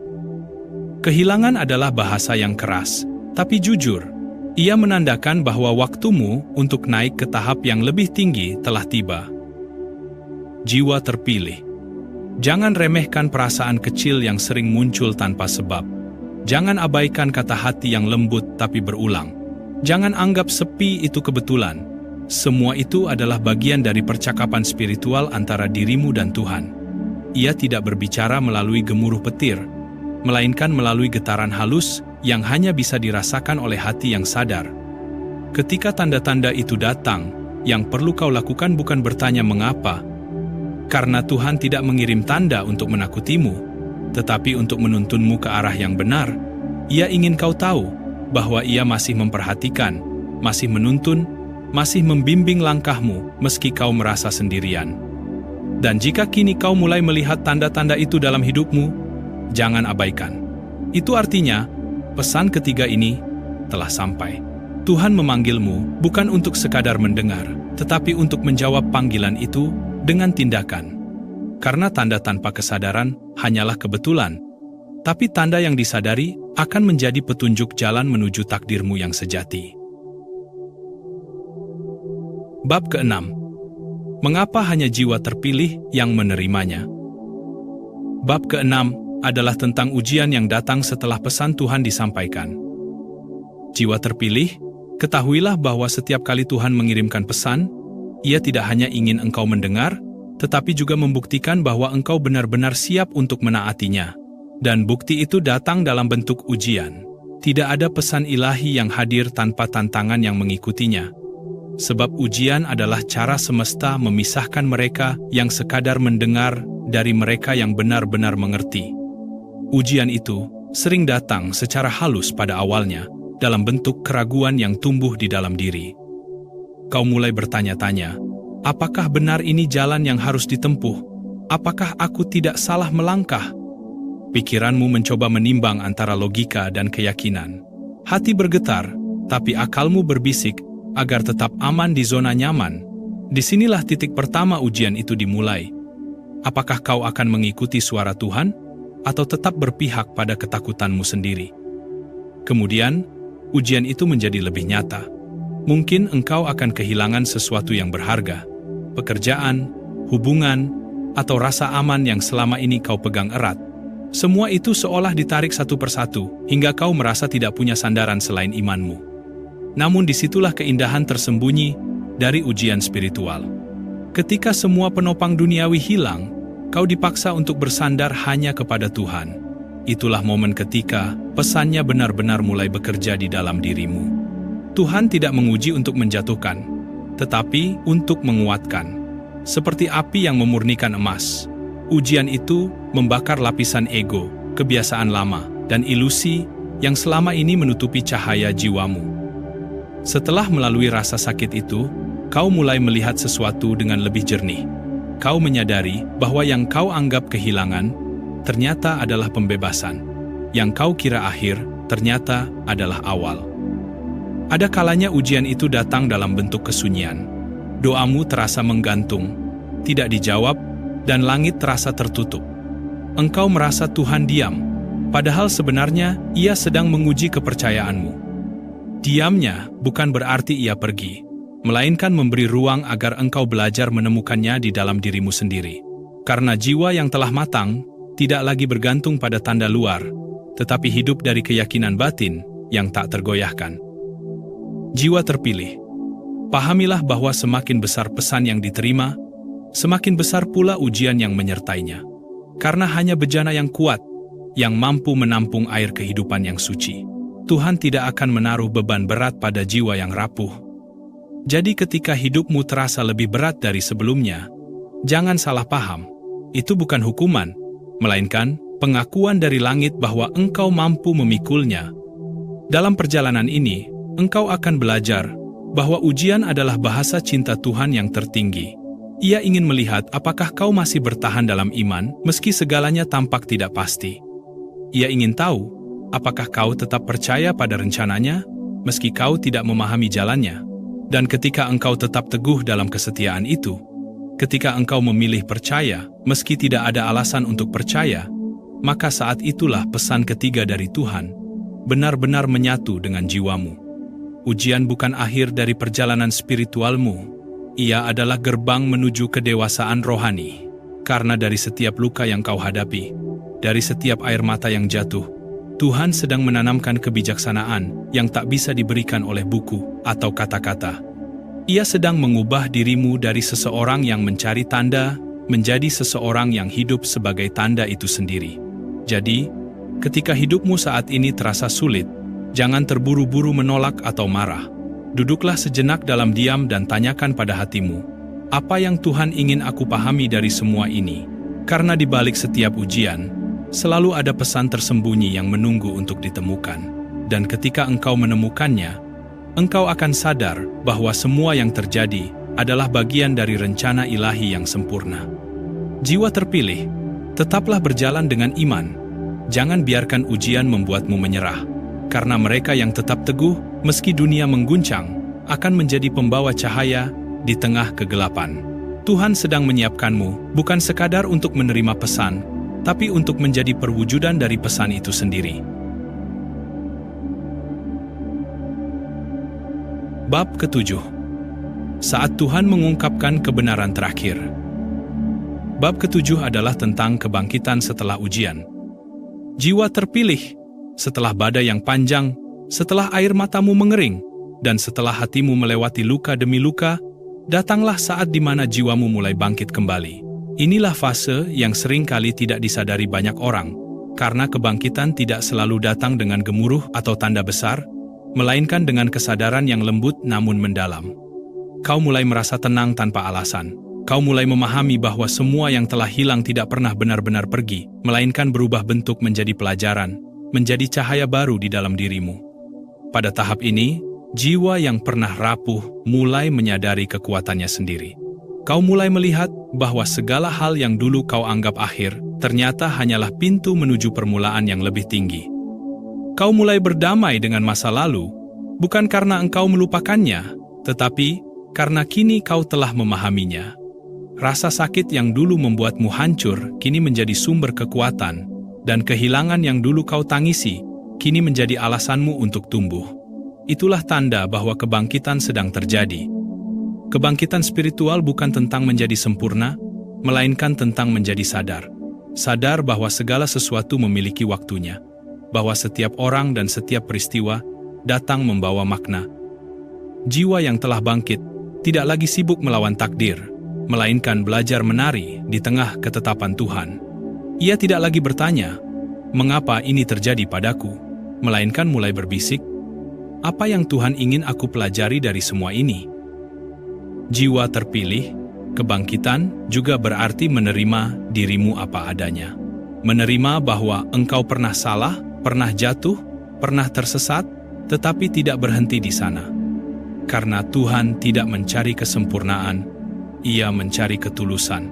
Kehilangan adalah bahasa yang keras, tapi jujur, ia menandakan bahwa waktumu untuk naik ke tahap yang lebih tinggi telah tiba. Jiwa terpilih. Jangan remehkan perasaan kecil yang sering muncul tanpa sebab. Jangan abaikan kata hati yang lembut tapi berulang. Jangan anggap sepi itu kebetulan. Semua itu adalah bagian dari percakapan spiritual antara dirimu dan Tuhan. Ia tidak berbicara melalui gemuruh petir, melainkan melalui getaran halus yang hanya bisa dirasakan oleh hati yang sadar. Ketika tanda-tanda itu datang, yang perlu kau lakukan bukan bertanya mengapa, karena Tuhan tidak mengirim tanda untuk menakutimu, tetapi untuk menuntunmu ke arah yang benar. Ia ingin kau tahu bahwa Ia masih memperhatikan, masih menuntun, masih membimbing langkahmu meski kau merasa sendirian. Dan jika kini kau mulai melihat tanda-tanda itu dalam hidupmu, jangan abaikan. Itu artinya, pesan ketiga ini telah sampai. Tuhan memanggilmu bukan untuk sekadar mendengar, tetapi untuk menjawab panggilan itu dengan tindakan. Karena tanda tanpa kesadaran hanyalah kebetulan, tapi tanda yang disadari akan menjadi petunjuk jalan menuju takdirmu yang sejati. Bab ke-6. Mengapa hanya jiwa terpilih yang menerimanya? Bab ke-6 adalah tentang ujian yang datang setelah pesan Tuhan disampaikan. Jiwa terpilih, ketahuilah bahwa setiap kali Tuhan mengirimkan pesan, Ia tidak hanya ingin engkau mendengar, tetapi juga membuktikan bahwa engkau benar-benar siap untuk menaatinya. Dan bukti itu datang dalam bentuk ujian. Tidak ada pesan ilahi yang hadir tanpa tantangan yang mengikutinya. Sebab ujian adalah cara semesta memisahkan mereka yang sekadar mendengar dari mereka yang benar-benar mengerti. Ujian itu sering datang secara halus pada awalnya, dalam bentuk keraguan yang tumbuh di dalam diri. Kau mulai bertanya-tanya, apakah benar ini jalan yang harus ditempuh? Apakah aku tidak salah melangkah? Pikiranmu mencoba menimbang antara logika dan keyakinan. Hati bergetar, tapi akalmu berbisik, agar tetap aman di zona nyaman. Disinilah titik pertama ujian itu dimulai. Apakah kau akan mengikuti suara Tuhan, atau tetap berpihak pada ketakutanmu sendiri? Kemudian, ujian itu menjadi lebih nyata. Mungkin engkau akan kehilangan sesuatu yang berharga, pekerjaan, hubungan, atau rasa aman yang selama ini kau pegang erat. Semua itu seolah ditarik satu persatu, hingga kau merasa tidak punya sandaran selain imanmu. Namun disitulah keindahan tersembunyi dari ujian spiritual. Ketika semua penopang duniawi hilang, kau dipaksa untuk bersandar hanya kepada Tuhan. Itulah momen ketika pesannya benar-benar mulai bekerja di dalam dirimu. Tuhan tidak menguji untuk menjatuhkan, tetapi untuk menguatkan. Seperti api yang memurnikan emas, ujian itu membakar lapisan ego, kebiasaan lama, dan ilusi yang selama ini menutupi cahaya jiwamu. Setelah melalui rasa sakit itu, kau mulai melihat sesuatu dengan lebih jernih. Kau menyadari bahwa yang kau anggap kehilangan ternyata adalah pembebasan. Yang kau kira akhir ternyata adalah awal. Ada kalanya ujian itu datang dalam bentuk kesunyian. Doamu terasa menggantung, tidak dijawab, dan langit terasa tertutup. Engkau merasa Tuhan diam, padahal sebenarnya Ia sedang menguji kepercayaanmu. Diamnya bukan berarti Ia pergi, melainkan memberi ruang agar engkau belajar menemukannya di dalam dirimu sendiri. Karena jiwa yang telah matang tidak lagi bergantung pada tanda luar, tetapi hidup dari keyakinan batin yang tak tergoyahkan. Jiwa terpilih, pahamilah bahwa semakin besar pesan yang diterima, semakin besar pula ujian yang menyertainya. Karena hanya bejana yang kuat, yang mampu menampung air kehidupan yang suci. Tuhan tidak akan menaruh beban berat pada jiwa yang rapuh. Jadi ketika hidupmu terasa lebih berat dari sebelumnya, jangan salah paham, itu bukan hukuman, melainkan pengakuan dari langit bahwa engkau mampu memikulnya. Dalam perjalanan ini, engkau akan belajar bahwa ujian adalah bahasa cinta Tuhan yang tertinggi. Ia ingin melihat apakah kau masih bertahan dalam iman meski segalanya tampak tidak pasti. Ia ingin tahu apakah kau tetap percaya pada rencananya meski kau tidak memahami jalannya. Dan ketika engkau tetap teguh dalam kesetiaan itu, ketika engkau memilih percaya meski tidak ada alasan untuk percaya, maka saat itulah pesan ketiga dari Tuhan benar-benar menyatu dengan jiwamu. Ujian bukan akhir dari perjalanan spiritualmu. Ia adalah gerbang menuju kedewasaan rohani. Karena dari setiap luka yang kau hadapi, dari setiap air mata yang jatuh, Tuhan sedang menanamkan kebijaksanaan yang tak bisa diberikan oleh buku atau kata-kata. Ia sedang mengubah dirimu dari seseorang yang mencari tanda menjadi seseorang yang hidup sebagai tanda itu sendiri. Jadi, ketika hidupmu saat ini terasa sulit, jangan terburu-buru menolak atau marah. Duduklah sejenak dalam diam dan tanyakan pada hatimu, apa yang Tuhan ingin aku pahami dari semua ini? Karena di balik setiap ujian, selalu ada pesan tersembunyi yang menunggu untuk ditemukan. Dan ketika engkau menemukannya, engkau akan sadar bahwa semua yang terjadi adalah bagian dari rencana ilahi yang sempurna. Jiwa terpilih, tetaplah berjalan dengan iman. Jangan biarkan ujian membuatmu menyerah. Karena mereka yang tetap teguh, meski dunia mengguncang, akan menjadi pembawa cahaya di tengah kegelapan. Tuhan sedang menyiapkanmu, bukan sekadar untuk menerima pesan, tapi untuk menjadi perwujudan dari pesan itu sendiri. Bab ke-7. Saat Tuhan mengungkapkan kebenaran terakhir. Bab ke-7 adalah tentang kebangkitan setelah ujian. Jiwa terpilih, setelah badai yang panjang, setelah air matamu mengering, dan setelah hatimu melewati luka demi luka, datanglah saat di mana jiwamu mulai bangkit kembali. Inilah fase yang sering kali tidak disadari banyak orang, karena kebangkitan tidak selalu datang dengan gemuruh atau tanda besar, melainkan dengan kesadaran yang lembut namun mendalam. Kau mulai merasa tenang tanpa alasan. Kau mulai memahami bahwa semua yang telah hilang tidak pernah benar-benar pergi, melainkan berubah bentuk menjadi pelajaran, menjadi cahaya baru di dalam dirimu. Pada tahap ini, jiwa yang pernah rapuh mulai menyadari kekuatannya sendiri. Kau mulai melihat bahwa segala hal yang dulu kau anggap akhir, ternyata hanyalah pintu menuju permulaan yang lebih tinggi. Kau mulai berdamai dengan masa lalu, bukan karena engkau melupakannya, tetapi karena kini kau telah memahaminya. Rasa sakit yang dulu membuatmu hancur, kini menjadi sumber kekuatan, dan kehilangan yang dulu kau tangisi, kini menjadi alasanmu untuk tumbuh. Itulah tanda bahwa kebangkitan sedang terjadi. Kebangkitan spiritual bukan tentang menjadi sempurna, melainkan tentang menjadi sadar. Sadar bahwa segala sesuatu memiliki waktunya, bahwa setiap orang dan setiap peristiwa datang membawa makna. Jiwa yang telah bangkit tidak lagi sibuk melawan takdir, melainkan belajar menari di tengah ketetapan Tuhan. Ia tidak lagi bertanya, "Mengapa ini terjadi padaku?" melainkan mulai berbisik, "Apa yang Tuhan ingin aku pelajari dari semua ini?" Jiwa terpilih, kebangkitan juga berarti menerima dirimu apa adanya. Menerima bahwa engkau pernah salah, pernah jatuh, pernah tersesat, tetapi tidak berhenti di sana. Karena Tuhan tidak mencari kesempurnaan, Ia mencari ketulusan.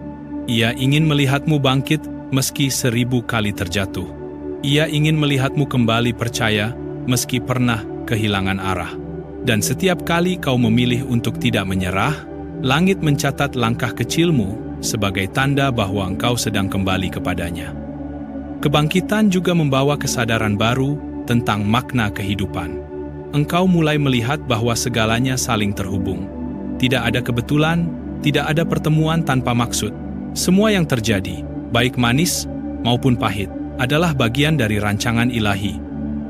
Ia ingin melihatmu bangkit meski 1000 kali terjatuh. Ia ingin melihatmu kembali percaya meski pernah kehilangan arah. Dan setiap kali kau memilih untuk tidak menyerah, langit mencatat langkah kecilmu sebagai tanda bahwa engkau sedang kembali kepadanya. Kebangkitan juga membawa kesadaran baru tentang makna kehidupan. Engkau mulai melihat bahwa segalanya saling terhubung. Tidak ada kebetulan, tidak ada pertemuan tanpa maksud. Semua yang terjadi, baik manis maupun pahit, adalah bagian dari rancangan ilahi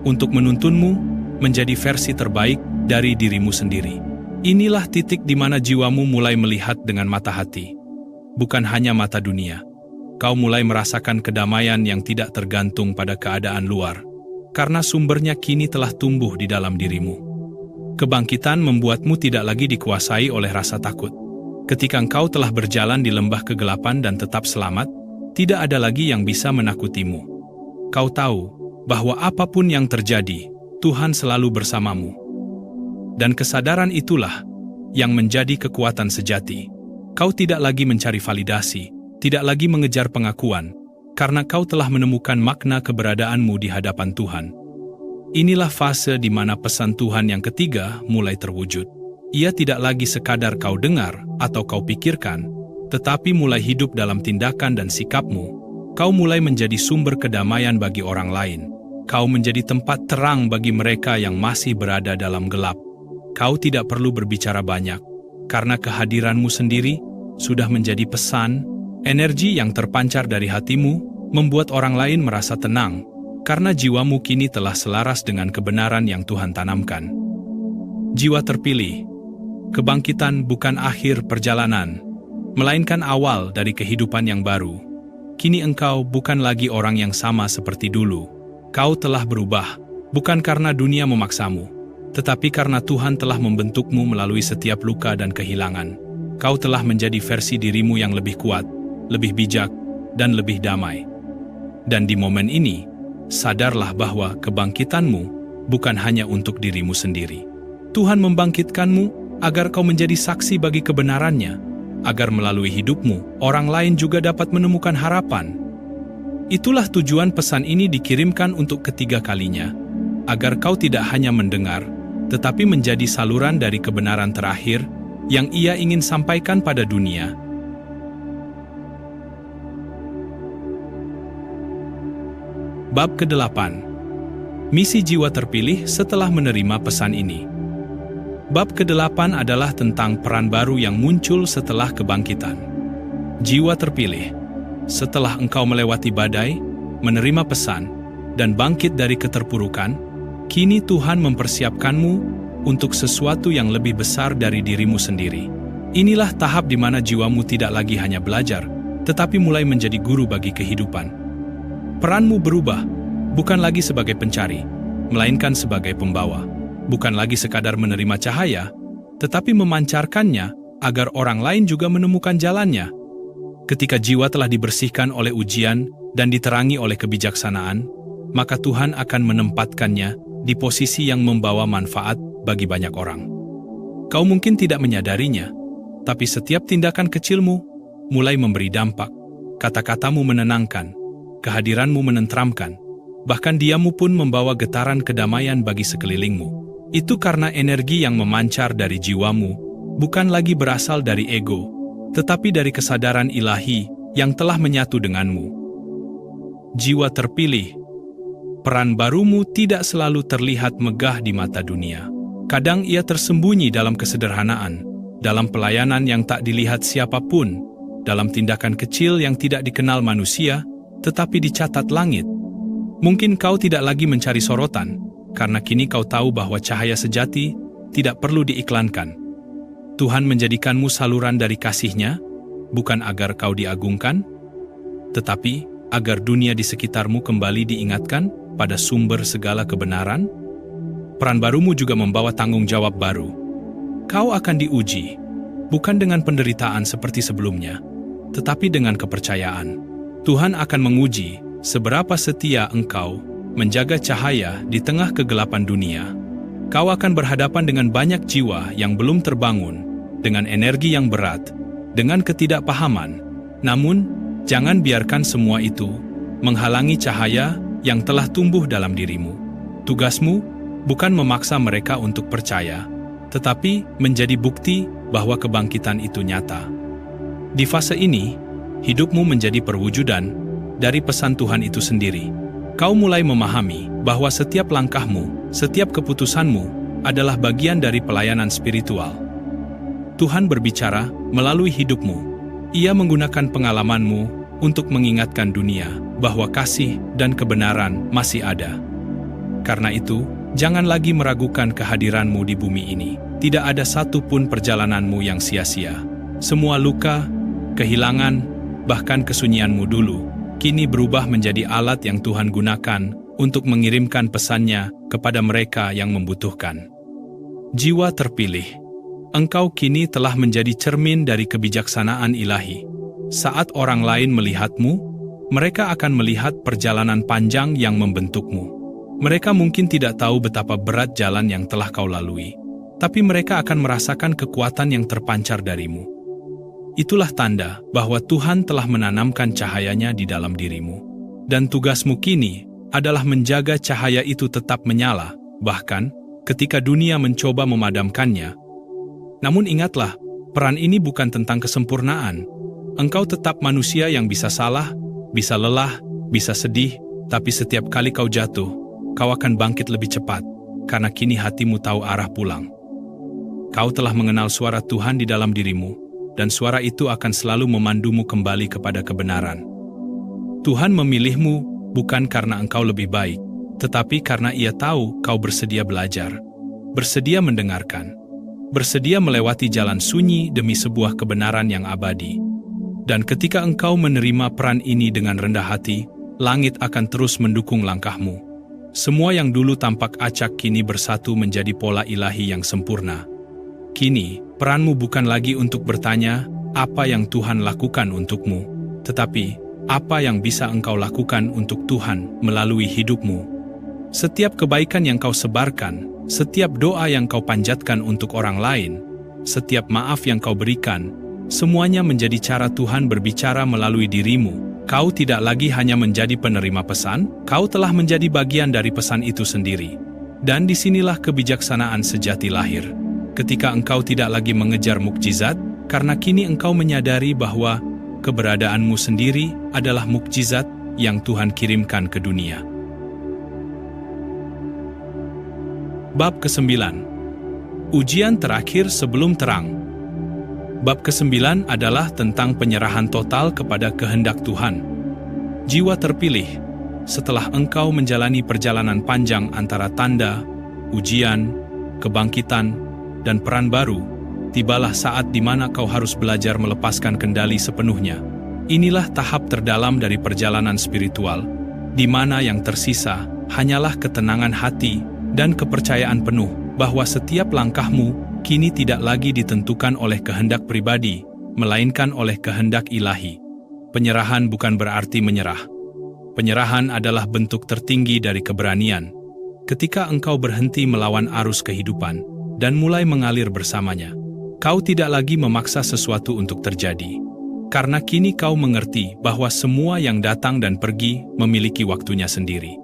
untuk menuntunmu menjadi versi terbaik dari dirimu sendiri. Inilah titik di mana jiwamu mulai melihat dengan mata hati, bukan hanya mata dunia. Kau mulai merasakan kedamaian yang tidak tergantung pada keadaan luar, karena sumbernya kini telah tumbuh di dalam dirimu. Kebangkitan membuatmu tidak lagi dikuasai oleh rasa takut. Ketika engkau telah berjalan di lembah kegelapan dan tetap selamat, tidak ada lagi yang bisa menakutimu. Kau tahu bahwa apapun yang terjadi, Tuhan selalu bersamamu. Dan kesadaran itulah yang menjadi kekuatan sejati. Kau tidak lagi mencari validasi, tidak lagi mengejar pengakuan, karena kau telah menemukan makna keberadaanmu di hadapan Tuhan. Inilah fase di mana pesan Tuhan yang ketiga mulai terwujud. Ia tidak lagi sekadar kau dengar atau kau pikirkan, tetapi mulai hidup dalam tindakan dan sikapmu. Kau mulai menjadi sumber kedamaian bagi orang lain. Kau menjadi tempat terang bagi mereka yang masih berada dalam gelap. Kau tidak perlu berbicara banyak, karena kehadiranmu sendiri sudah menjadi pesan. Energi yang terpancar dari hatimu membuat orang lain merasa tenang, karena jiwamu kini telah selaras dengan kebenaran yang Tuhan tanamkan. Jiwa terpilih, kebangkitan bukan akhir perjalanan, melainkan awal dari kehidupan yang baru. Kini engkau bukan lagi orang yang sama seperti dulu. Kau telah berubah, bukan karena dunia memaksamu, tetapi karena Tuhan telah membentukmu melalui setiap luka dan kehilangan. Kau telah menjadi versi dirimu yang lebih kuat, lebih bijak, dan lebih damai. Dan di momen ini, sadarlah bahwa kebangkitanmu bukan hanya untuk dirimu sendiri. Tuhan membangkitkanmu agar kau menjadi saksi bagi kebenarannya, agar melalui hidupmu, orang lain juga dapat menemukan harapan. Itulah tujuan pesan ini dikirimkan untuk ketiga kalinya, agar kau tidak hanya mendengar, tetapi menjadi saluran dari kebenaran terakhir yang Ia ingin sampaikan pada dunia. Bab ke-8. Misi jiwa terpilih setelah menerima pesan ini. Bab ke-8 adalah tentang peran baru yang muncul setelah kebangkitan. Jiwa terpilih. Setelah engkau melewati badai, menerima pesan, dan bangkit dari keterpurukan, kini Tuhan mempersiapkanmu untuk sesuatu yang lebih besar dari dirimu sendiri. Inilah tahap di mana jiwamu tidak lagi hanya belajar, tetapi mulai menjadi guru bagi kehidupan. Peranmu berubah, bukan lagi sebagai pencari, melainkan sebagai pembawa. Bukan lagi sekadar menerima cahaya, tetapi memancarkannya agar orang lain juga menemukan jalannya. Ketika jiwa telah dibersihkan oleh ujian dan diterangi oleh kebijaksanaan, maka Tuhan akan menempatkannya di posisi yang membawa manfaat bagi banyak orang. Kau mungkin tidak menyadarinya, tapi setiap tindakan kecilmu mulai memberi dampak. Kata-katamu menenangkan, kehadiranmu menenteramkan, bahkan diammu pun membawa getaran kedamaian bagi sekelilingmu. Itu karena energi yang memancar dari jiwamu bukan lagi berasal dari ego, tetapi dari kesadaran ilahi yang telah menyatu denganmu. Jiwa terpilih. Peran barumu tidak selalu terlihat megah di mata dunia. Kadang ia tersembunyi dalam kesederhanaan, dalam pelayanan yang tak dilihat siapapun, dalam tindakan kecil yang tidak dikenal manusia, tetapi dicatat langit. Mungkin kau tidak lagi mencari sorotan, karena kini kau tahu bahwa cahaya sejati tidak perlu diiklankan. Tuhan menjadikanmu saluran dari kasih-Nya, bukan agar kau diagungkan, tetapi agar dunia di sekitarmu kembali diingatkan pada sumber segala kebenaran? Peran barumu juga membawa tanggung jawab baru. Kau akan diuji, bukan dengan penderitaan seperti sebelumnya, tetapi dengan kepercayaan. Tuhan akan menguji seberapa setia engkau menjaga cahaya di tengah kegelapan dunia. Kau akan berhadapan dengan banyak jiwa yang belum terbangun, dengan energi yang berat, dengan ketidakpahaman. Namun, jangan biarkan semua itu menghalangi cahaya yang telah tumbuh dalam dirimu. Tugasmu bukan memaksa mereka untuk percaya, tetapi menjadi bukti bahwa kebangkitan itu nyata. Di fase ini, hidupmu menjadi perwujudan dari pesan Tuhan itu sendiri. Kau mulai memahami bahwa setiap langkahmu, setiap keputusanmu adalah bagian dari pelayanan spiritual. Tuhan berbicara melalui hidupmu. Ia menggunakan pengalamanmu untuk mengingatkan dunia bahwa kasih dan kebenaran masih ada. Karena itu, jangan lagi meragukan kehadiranmu di bumi ini. Tidak ada satupun perjalananmu yang sia-sia. Semua luka, kehilangan, bahkan kesunyianmu dulu, kini berubah menjadi alat yang Tuhan gunakan untuk mengirimkan pesannya kepada mereka yang membutuhkan. Jiwa terpilih, engkau kini telah menjadi cermin dari kebijaksanaan ilahi. Saat orang lain melihatmu, mereka akan melihat perjalanan panjang yang membentukmu. Mereka mungkin tidak tahu betapa berat jalan yang telah kau lalui, tapi mereka akan merasakan kekuatan yang terpancar darimu. Itulah tanda bahwa Tuhan telah menanamkan cahayanya di dalam dirimu. Dan tugasmu kini adalah menjaga cahaya itu tetap menyala, bahkan ketika dunia mencoba memadamkannya. Namun ingatlah, peran ini bukan tentang kesempurnaan. Engkau tetap manusia yang bisa salah, bisa lelah, bisa sedih, tapi setiap kali kau jatuh, kau akan bangkit lebih cepat, karena kini hatimu tahu arah pulang. Kau telah mengenal suara Tuhan di dalam dirimu, dan suara itu akan selalu memandumu kembali kepada kebenaran. Tuhan memilihmu bukan karena engkau lebih baik, tetapi karena Ia tahu kau bersedia belajar, bersedia mendengarkan, bersedia melewati jalan sunyi demi sebuah kebenaran yang abadi. Dan ketika engkau menerima peran ini dengan rendah hati, langit akan terus mendukung langkahmu. Semua yang dulu tampak acak kini bersatu menjadi pola ilahi yang sempurna. Kini, peranmu bukan lagi untuk bertanya apa yang Tuhan lakukan untukmu, tetapi apa yang bisa engkau lakukan untuk Tuhan melalui hidupmu. Setiap kebaikan yang kau sebarkan, setiap doa yang kau panjatkan untuk orang lain, setiap maaf yang kau berikan, semuanya menjadi cara Tuhan berbicara melalui dirimu. Kau tidak lagi hanya menjadi penerima pesan, kau telah menjadi bagian dari pesan itu sendiri. Dan disinilah kebijaksanaan sejati lahir. Ketika engkau tidak lagi mengejar mukjizat, karena kini engkau menyadari bahwa keberadaanmu sendiri adalah mukjizat yang Tuhan kirimkan ke dunia. Bab ke-9. Ujian terakhir sebelum terang. Bab ke-9 adalah tentang penyerahan total kepada kehendak Tuhan. Jiwa terpilih, setelah engkau menjalani perjalanan panjang antara tanda, ujian, kebangkitan, dan peran baru, tibalah saat di mana kau harus belajar melepaskan kendali sepenuhnya. Inilah tahap terdalam dari perjalanan spiritual, di mana yang tersisa hanyalah ketenangan hati dan kepercayaan penuh bahwa setiap langkahmu kini tidak lagi ditentukan oleh kehendak pribadi, melainkan oleh kehendak ilahi. Penyerahan bukan berarti menyerah. Penyerahan adalah bentuk tertinggi dari keberanian. Ketika engkau berhenti melawan arus kehidupan dan mulai mengalir bersamanya, kau tidak lagi memaksa sesuatu untuk terjadi. Karena kini kau mengerti bahwa semua yang datang dan pergi memiliki waktunya sendiri.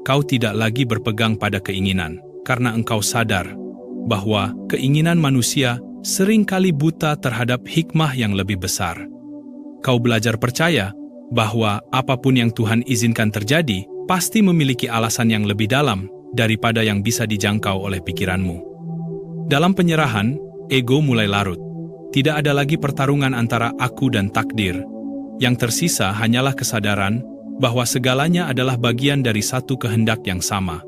Kau tidak lagi berpegang pada keinginan, karena engkau sadar bahwa keinginan manusia seringkali buta terhadap hikmah yang lebih besar. Kau belajar percaya bahwa apapun yang Tuhan izinkan terjadi pasti memiliki alasan yang lebih dalam daripada yang bisa dijangkau oleh pikiranmu. Dalam penyerahan, ego mulai larut. Tidak ada lagi pertarungan antara aku dan takdir. Yang tersisa hanyalah kesadaran bahwa segalanya adalah bagian dari satu kehendak yang sama.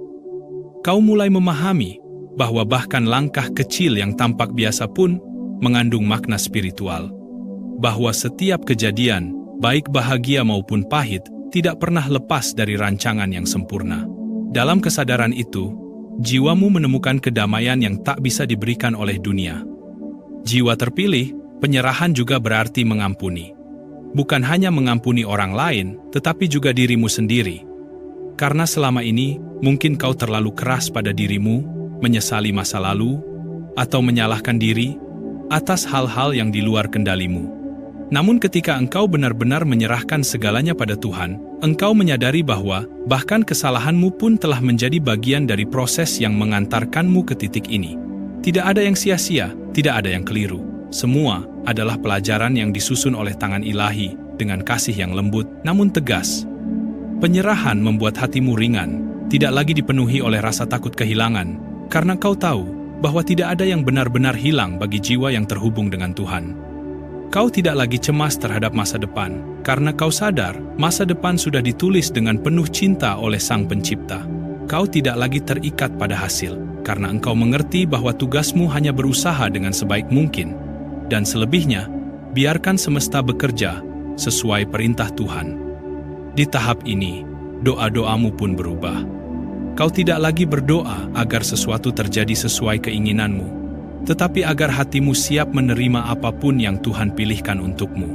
Kau mulai memahami bahwa bahkan langkah kecil yang tampak biasa pun mengandung makna spiritual. bahwa setiap kejadian, baik bahagia maupun pahit, tidak pernah lepas dari rancangan yang sempurna. Dalam kesadaran itu, jiwamu menemukan kedamaian yang tak bisa diberikan oleh dunia. Jiwa terpilih, penyerahan juga berarti mengampuni. Bukan hanya mengampuni orang lain, tetapi juga dirimu sendiri. Karena selama ini, mungkin kau terlalu keras pada dirimu, menyesali masa lalu, atau menyalahkan diri atas hal-hal yang di luar kendalimu. Namun ketika engkau benar-benar menyerahkan segalanya pada Tuhan, engkau menyadari bahwa bahkan kesalahanmu pun telah menjadi bagian dari proses yang mengantarkanmu ke titik ini. Tidak ada yang sia-sia, tidak ada yang keliru. Semua adalah pelajaran yang disusun oleh tangan ilahi dengan kasih yang lembut namun tegas. Penyerahan membuat hatimu ringan, tidak lagi dipenuhi oleh rasa takut kehilangan, karena kau tahu bahwa tidak ada yang benar-benar hilang bagi jiwa yang terhubung dengan Tuhan. Kau tidak lagi cemas terhadap masa depan, karena kau sadar masa depan sudah ditulis dengan penuh cinta oleh Sang Pencipta. Kau tidak lagi terikat pada hasil, karena engkau mengerti bahwa tugasmu hanya berusaha dengan sebaik mungkin. Dan selebihnya, biarkan semesta bekerja sesuai perintah Tuhan. Di tahap ini, doa-doamu pun berubah. Kau tidak lagi berdoa agar sesuatu terjadi sesuai keinginanmu, tetapi agar hatimu siap menerima apapun yang Tuhan pilihkan untukmu.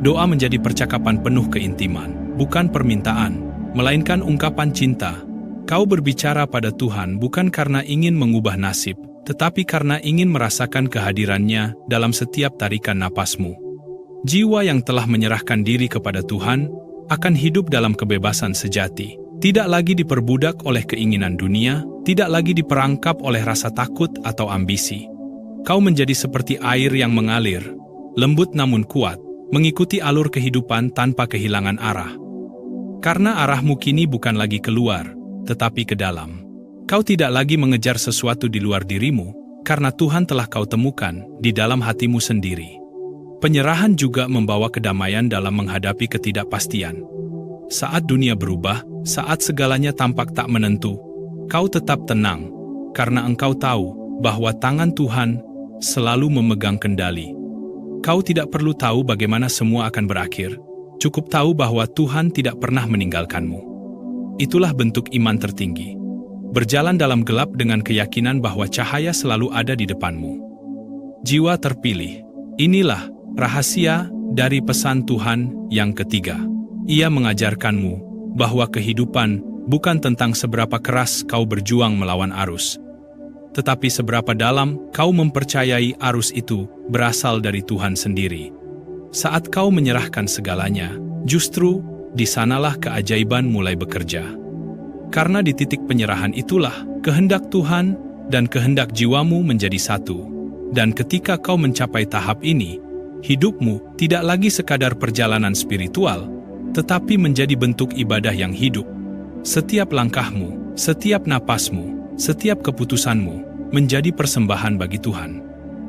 Doa menjadi percakapan penuh keintiman, bukan permintaan, melainkan ungkapan cinta. Kau berbicara pada Tuhan bukan karena ingin mengubah nasib, tetapi karena ingin merasakan kehadirannya dalam setiap tarikan napasmu. Jiwa yang telah menyerahkan diri kepada Tuhan akan hidup dalam kebebasan sejati, tidak lagi diperbudak oleh keinginan dunia, tidak lagi diperangkap oleh rasa takut atau ambisi. Kau menjadi seperti air yang mengalir, lembut namun kuat, mengikuti alur kehidupan tanpa kehilangan arah. Karena arahmu kini bukan lagi keluar, tetapi ke dalam. Kau tidak lagi mengejar sesuatu di luar dirimu, karena Tuhan telah kau temukan di dalam hatimu sendiri. Penyerahan juga membawa kedamaian dalam menghadapi ketidakpastian. Saat dunia berubah, saat segalanya tampak tak menentu, kau tetap tenang, karena engkau tahu bahwa tangan Tuhan selalu memegang kendali. Kau tidak perlu tahu bagaimana semua akan berakhir, cukup tahu bahwa Tuhan tidak pernah meninggalkanmu. Itulah bentuk iman tertinggi. Berjalan dalam gelap dengan keyakinan bahwa cahaya selalu ada di depanmu. Jiwa terpilih. Inilah rahasia dari pesan Tuhan yang ketiga. Ia mengajarkanmu bahwa kehidupan bukan tentang seberapa keras kau berjuang melawan arus, tetapi seberapa dalam kau mempercayai arus itu berasal dari Tuhan sendiri. Saat kau menyerahkan segalanya, justru di sanalah keajaiban mulai bekerja. Karena di titik penyerahan itulah kehendak Tuhan dan kehendak jiwamu menjadi satu. Dan ketika kau mencapai tahap ini, hidupmu tidak lagi sekadar perjalanan spiritual, tetapi menjadi bentuk ibadah yang hidup. Setiap langkahmu, setiap napasmu, setiap keputusanmu menjadi persembahan bagi Tuhan.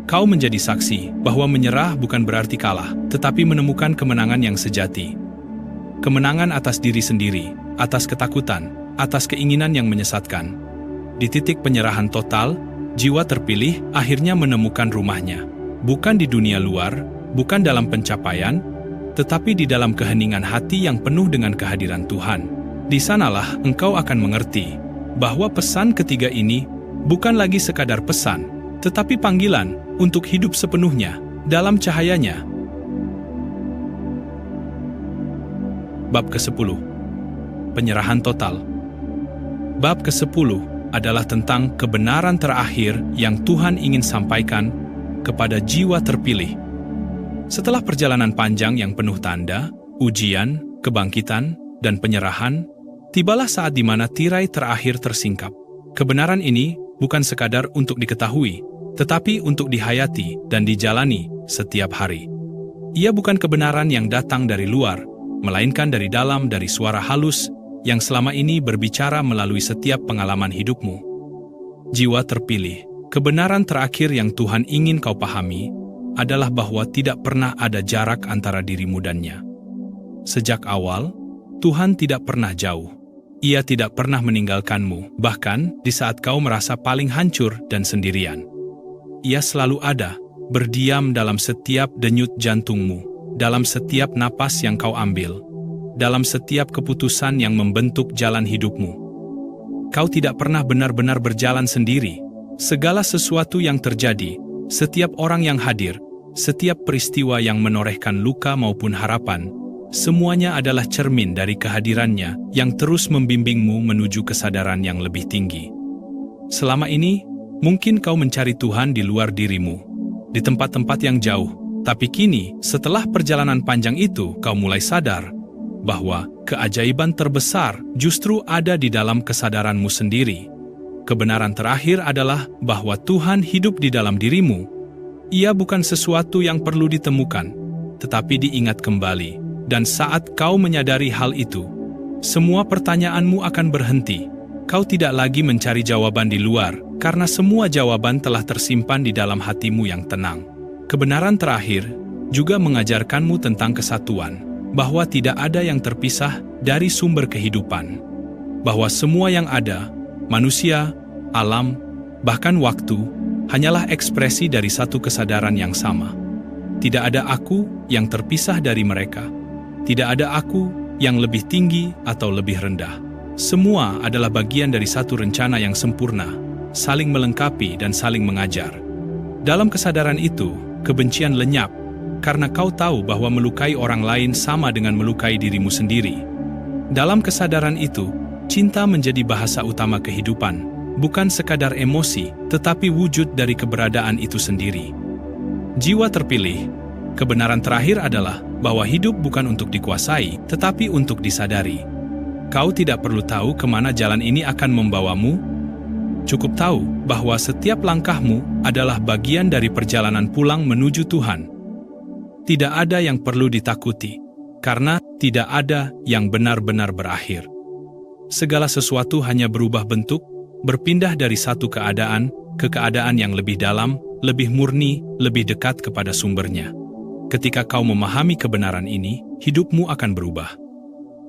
Kau menjadi saksi bahwa menyerah bukan berarti kalah, tetapi menemukan kemenangan yang sejati. Kemenangan atas diri sendiri, atas ketakutan, atas keinginan yang menyesatkan. Di titik penyerahan total, jiwa terpilih akhirnya menemukan rumahnya. Bukan di dunia luar, bukan dalam pencapaian, tetapi di dalam keheningan hati yang penuh dengan kehadiran Tuhan. Di sanalah engkau akan mengerti bahwa pesan ketiga ini bukan lagi sekadar pesan, tetapi panggilan untuk hidup sepenuhnya dalam cahayanya. Bab ke-10. Penyerahan total. Bab ke-10 adalah tentang kebenaran terakhir yang Tuhan ingin sampaikan kepada jiwa terpilih. Setelah perjalanan panjang yang penuh tanda, ujian, kebangkitan, dan penyerahan, tibalah saat di mana tirai terakhir tersingkap. Kebenaran ini bukan sekadar untuk diketahui, tetapi untuk dihayati dan dijalani setiap hari. Ia bukan kebenaran yang datang dari luar, melainkan dari dalam, dari suara halus yang selama ini berbicara melalui setiap pengalaman hidupmu. Jiwa terpilih, kebenaran terakhir yang Tuhan ingin kau pahami adalah bahwa tidak pernah ada jarak antara dirimu dannya. Sejak awal, Tuhan tidak pernah jauh. Ia tidak pernah meninggalkanmu, bahkan di saat kau merasa paling hancur dan sendirian. Ia selalu ada, berdiam dalam setiap denyut jantungmu, dalam setiap napas yang kau ambil, dalam setiap keputusan yang membentuk jalan hidupmu. Kau tidak pernah benar-benar berjalan sendiri. Segala sesuatu yang terjadi, setiap orang yang hadir, setiap peristiwa yang menorehkan luka maupun harapan, semuanya adalah cermin dari kehadirannya yang terus membimbingmu menuju kesadaran yang lebih tinggi. Selama ini, mungkin kau mencari Tuhan di luar dirimu, di tempat-tempat yang jauh, tapi kini, setelah perjalanan panjang itu, kau mulai sadar bahwa keajaiban terbesar justru ada di dalam kesadaranmu sendiri. Kebenaran terakhir adalah bahwa Tuhan hidup di dalam dirimu. Ia bukan sesuatu yang perlu ditemukan, tetapi diingat kembali. Dan saat kau menyadari hal itu, semua pertanyaanmu akan berhenti. Kau tidak lagi mencari jawaban di luar, karena semua jawaban telah tersimpan di dalam hatimu yang tenang. Kebenaran terakhir juga mengajarkanmu tentang kesatuan, bahwa tidak ada yang terpisah dari sumber kehidupan. Bahwa semua yang ada, manusia, alam, bahkan waktu, hanyalah ekspresi dari satu kesadaran yang sama. Tidak ada aku yang terpisah dari mereka. Tidak ada aku yang lebih tinggi atau lebih rendah. Semua adalah bagian dari satu rencana yang sempurna, saling melengkapi dan saling mengajar. Dalam kesadaran itu, kebencian lenyap, karena kau tahu bahwa melukai orang lain sama dengan melukai dirimu sendiri. Dalam kesadaran itu, cinta menjadi bahasa utama kehidupan, bukan sekadar emosi, tetapi wujud dari keberadaan itu sendiri. Jiwa terpilih, kebenaran terakhir adalah bahwa hidup bukan untuk dikuasai, tetapi untuk disadari. Kau tidak perlu tahu kemana jalan ini akan membawamu. Cukup tahu bahwa setiap langkahmu adalah bagian dari perjalanan pulang menuju Tuhan. Tidak ada yang perlu ditakuti, karena tidak ada yang benar-benar berakhir. Segala sesuatu hanya berubah bentuk, berpindah dari satu keadaan ke keadaan yang lebih dalam, lebih murni, lebih dekat kepada sumbernya. Ketika kau memahami kebenaran ini, hidupmu akan berubah.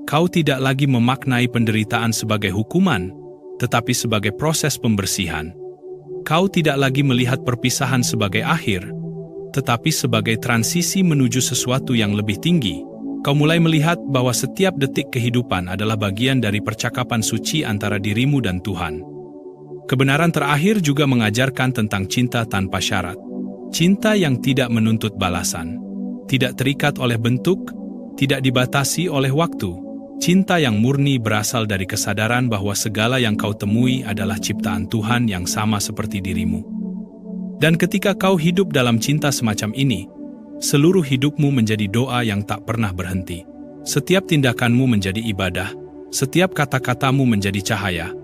Kau tidak lagi memaknai penderitaan sebagai hukuman, tetapi sebagai proses pembersihan. Kau tidak lagi melihat perpisahan sebagai akhir, tetapi sebagai transisi menuju sesuatu yang lebih tinggi. Kau mulai melihat bahwa setiap detik kehidupan adalah bagian dari percakapan suci antara dirimu dan Tuhan. Kebenaran terakhir juga mengajarkan tentang cinta tanpa syarat. Cinta yang tidak menuntut balasan, tidak terikat oleh bentuk, tidak dibatasi oleh waktu. Cinta yang murni berasal dari kesadaran bahwa segala yang kau temui adalah ciptaan Tuhan yang sama seperti dirimu. Dan ketika kau hidup dalam cinta semacam ini, seluruh hidupmu menjadi doa yang tak pernah berhenti. Setiap tindakanmu menjadi ibadah, setiap kata-katamu menjadi cahaya,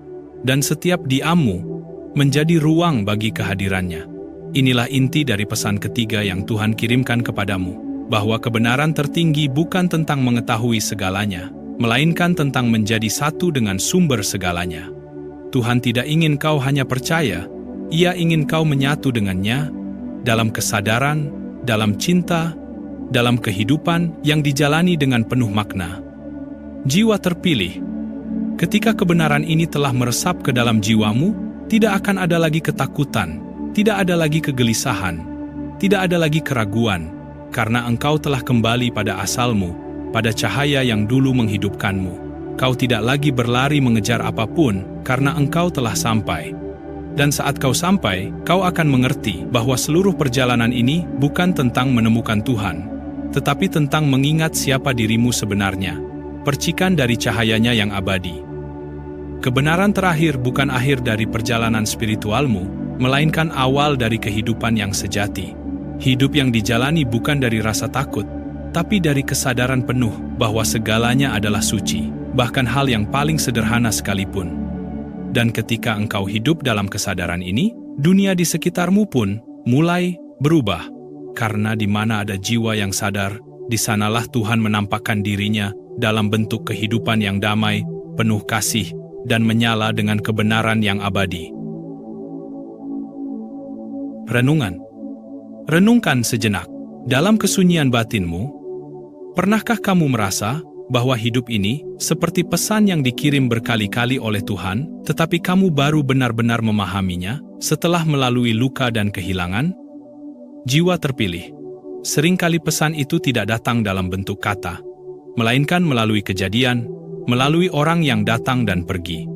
dan setiap diammu menjadi ruang bagi kehadirannya. Inilah inti dari pesan ketiga yang Tuhan kirimkan kepadamu, bahwa kebenaran tertinggi bukan tentang mengetahui segalanya, melainkan tentang menjadi satu dengan sumber segalanya. Tuhan tidak ingin kau hanya percaya, Ia ingin kau menyatu dengannya, dalam kesadaran, dalam cinta, dalam kehidupan yang dijalani dengan penuh makna. Jiwa terpilih. Ketika kebenaran ini telah meresap ke dalam jiwamu, tidak akan ada lagi ketakutan, tidak ada lagi kegelisahan, tidak ada lagi keraguan, karena engkau telah kembali pada asalmu, pada cahaya yang dulu menghidupkanmu. Kau tidak lagi berlari mengejar apapun, karena engkau telah sampai. Dan saat kau sampai, kau akan mengerti bahwa seluruh perjalanan ini bukan tentang menemukan Tuhan, tetapi tentang mengingat siapa dirimu sebenarnya, percikan dari cahayanya yang abadi. Kebenaran terakhir bukan akhir dari perjalanan spiritualmu, melainkan awal dari kehidupan yang sejati. Hidup yang dijalani bukan dari rasa takut, tapi dari kesadaran penuh bahwa segalanya adalah suci, bahkan hal yang paling sederhana sekalipun. Dan ketika engkau hidup dalam kesadaran ini, dunia di sekitarmu pun mulai berubah. Karena di mana ada jiwa yang sadar, di sanalah Tuhan menampakkan dirinya dalam bentuk kehidupan yang damai, penuh kasih, dan menyala dengan kebenaran yang abadi. Renungan. Renungkan sejenak. Dalam kesunyian batinmu, pernahkah kamu merasa bahwa hidup ini seperti pesan yang dikirim berkali-kali oleh Tuhan, tetapi kamu baru benar-benar memahaminya setelah melalui luka dan kehilangan? Jiwa terpilih. Seringkali pesan itu tidak datang dalam bentuk kata, melainkan melalui kejadian, melalui orang yang datang dan pergi,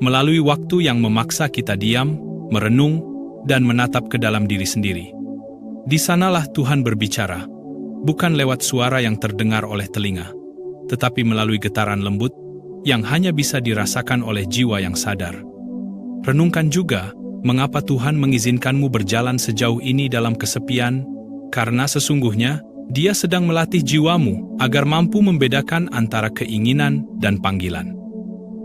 melalui waktu yang memaksa kita diam, merenung, dan menatap ke dalam diri sendiri. Di sanalah Tuhan berbicara, bukan lewat suara yang terdengar oleh telinga, tetapi melalui getaran lembut yang hanya bisa dirasakan oleh jiwa yang sadar. Renungkan juga, mengapa Tuhan mengizinkanmu berjalan sejauh ini dalam kesepian, karena sesungguhnya Dia sedang melatih jiwamu agar mampu membedakan antara keinginan dan panggilan.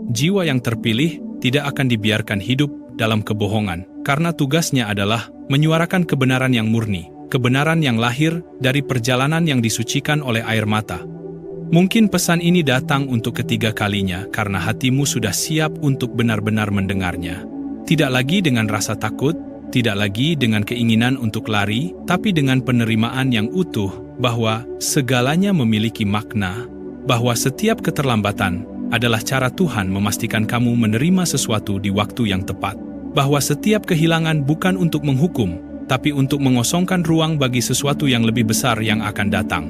Jiwa yang terpilih tidak akan dibiarkan hidup dalam kebohongan, karena tugasnya adalah menyuarakan kebenaran yang murni, kebenaran yang lahir dari perjalanan yang disucikan oleh air mata. Mungkin pesan ini datang untuk ketiga kalinya karena hatimu sudah siap untuk benar-benar mendengarnya. Tidak lagi dengan rasa takut, tidak lagi dengan keinginan untuk lari, tapi dengan penerimaan yang utuh bahwa segalanya memiliki makna, bahwa setiap keterlambatan adalah cara Tuhan memastikan kamu menerima sesuatu di waktu yang tepat, bahwa setiap kehilangan bukan untuk menghukum, tapi untuk mengosongkan ruang bagi sesuatu yang lebih besar yang akan datang.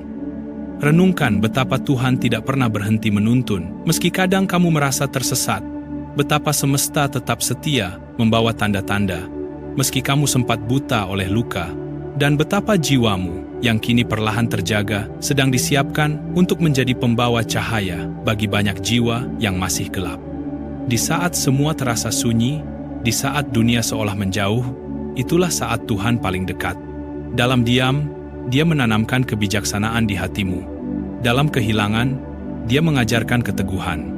Renungkan betapa Tuhan tidak pernah berhenti menuntun, meski kadang kamu merasa tersesat, betapa semesta tetap setia membawa tanda-tanda, meski kamu sempat buta oleh luka, dan betapa jiwamu yang kini perlahan terjaga sedang disiapkan untuk menjadi pembawa cahaya bagi banyak jiwa yang masih gelap. Di saat semua terasa sunyi, di saat dunia seolah menjauh, itulah saat Tuhan paling dekat. Dalam diam, Dia menanamkan kebijaksanaan di hatimu. Dalam kehilangan, Dia mengajarkan keteguhan.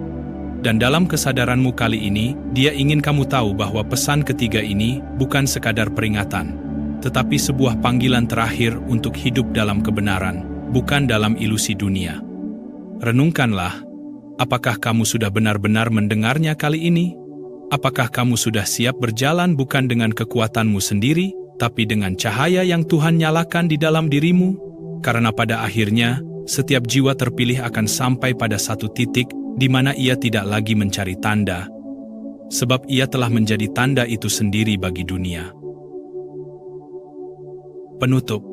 Dan dalam kesadaranmu kali ini, Dia ingin kamu tahu bahwa pesan ketiga ini bukan sekadar peringatan, tetapi sebuah panggilan terakhir untuk hidup dalam kebenaran, bukan dalam ilusi dunia. Renungkanlah, apakah kamu sudah benar-benar mendengarnya kali ini? Apakah kamu sudah siap berjalan bukan dengan kekuatanmu sendiri, tapi dengan cahaya yang Tuhan nyalakan di dalam dirimu? Karena pada akhirnya, setiap jiwa terpilih akan sampai pada satu titik di mana ia tidak lagi mencari tanda, sebab ia telah menjadi tanda itu sendiri bagi dunia. Penutup.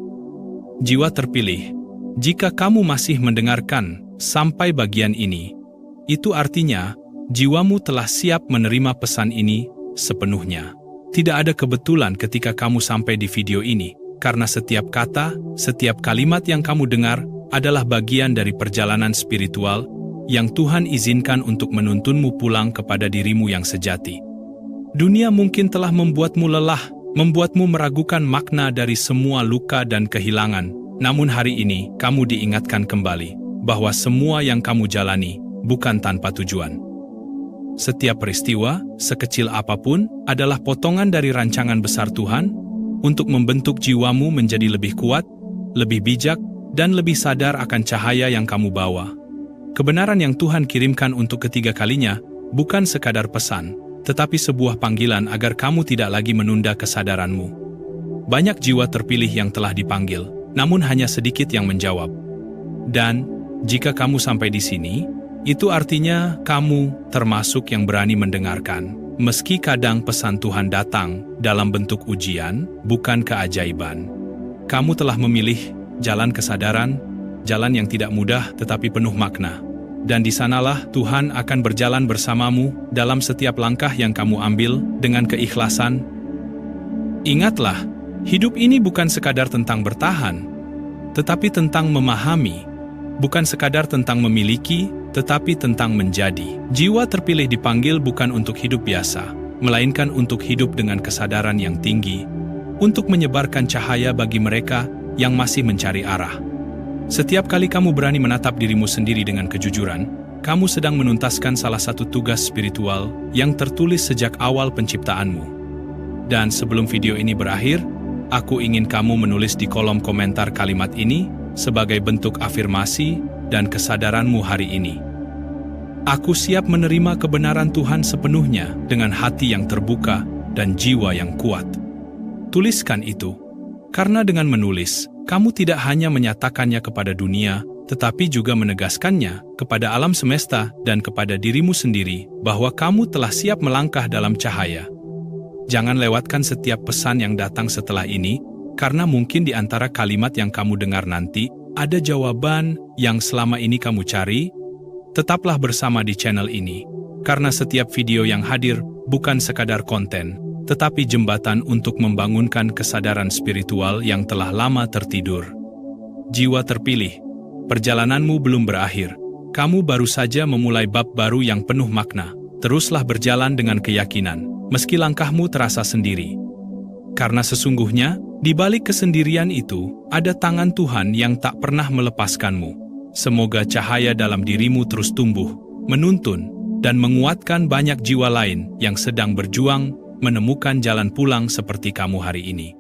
Jiwa terpilih, jika kamu masih mendengarkan sampai bagian ini, itu artinya jiwamu telah siap menerima pesan ini sepenuhnya. Tidak ada kebetulan ketika kamu sampai di video ini, karena setiap kata, setiap kalimat yang kamu dengar adalah bagian dari perjalanan spiritual yang Tuhan izinkan untuk menuntunmu pulang kepada dirimu yang sejati. Dunia mungkin telah membuatmu lelah, membuatmu meragukan makna dari semua luka dan kehilangan. Namun hari ini, kamu diingatkan kembali bahwa semua yang kamu jalani bukan tanpa tujuan. Setiap peristiwa, sekecil apapun, adalah potongan dari rancangan besar Tuhan untuk membentuk jiwamu menjadi lebih kuat, lebih bijak, dan lebih sadar akan cahaya yang kamu bawa. Kebenaran yang Tuhan kirimkan untuk ketiga kalinya bukan sekadar pesan, tetapi sebuah panggilan agar kamu tidak lagi menunda kesadaranmu. Banyak jiwa terpilih yang telah dipanggil, namun hanya sedikit yang menjawab. Dan, jika kamu sampai di sini, itu artinya kamu termasuk yang berani mendengarkan. Meski kadang pesan Tuhan datang dalam bentuk ujian, bukan keajaiban. Kamu telah memilih jalan kesadaran, jalan yang tidak mudah tetapi penuh makna. Dan di sanalah Tuhan akan berjalan bersamamu dalam setiap langkah yang kamu ambil dengan keikhlasan. Ingatlah, hidup ini bukan sekadar tentang bertahan, tetapi tentang memahami. Bukan sekadar tentang memiliki, tetapi tentang menjadi. Jiwa terpilih dipanggil bukan untuk hidup biasa, melainkan untuk hidup dengan kesadaran yang tinggi, untuk menyebarkan cahaya bagi mereka yang masih mencari arah. Setiap kali kamu berani menatap dirimu sendiri dengan kejujuran, kamu sedang menuntaskan salah satu tugas spiritual yang tertulis sejak awal penciptaanmu. Dan sebelum video ini berakhir, aku ingin kamu menulis di kolom komentar kalimat ini sebagai bentuk afirmasi dan kesadaranmu hari ini. Aku siap menerima kebenaran Tuhan sepenuhnya dengan hati yang terbuka dan jiwa yang kuat. Tuliskan itu, karena dengan menulis, kamu tidak hanya menyatakannya kepada dunia, tetapi juga menegaskannya kepada alam semesta dan kepada dirimu sendiri bahwa kamu telah siap melangkah dalam cahaya. Jangan lewatkan setiap pesan yang datang setelah ini, Karena mungkin di antara kalimat yang kamu dengar nanti, ada jawaban yang selama ini kamu cari. Tetaplah bersama di channel ini, karena setiap video yang hadir bukan sekadar konten, tetapi jembatan untuk membangunkan kesadaran spiritual yang telah lama tertidur. Jiwa terpilih, perjalananmu belum berakhir. Kamu baru saja memulai bab baru yang penuh makna. Teruslah berjalan dengan keyakinan, meski langkahmu terasa sendiri. Karena sesungguhnya, di balik kesendirian itu, ada tangan Tuhan yang tak pernah melepaskanmu. Semoga cahaya dalam dirimu terus tumbuh, menuntun, dan menguatkan banyak jiwa lain yang sedang berjuang menemukan jalan pulang seperti kamu hari ini.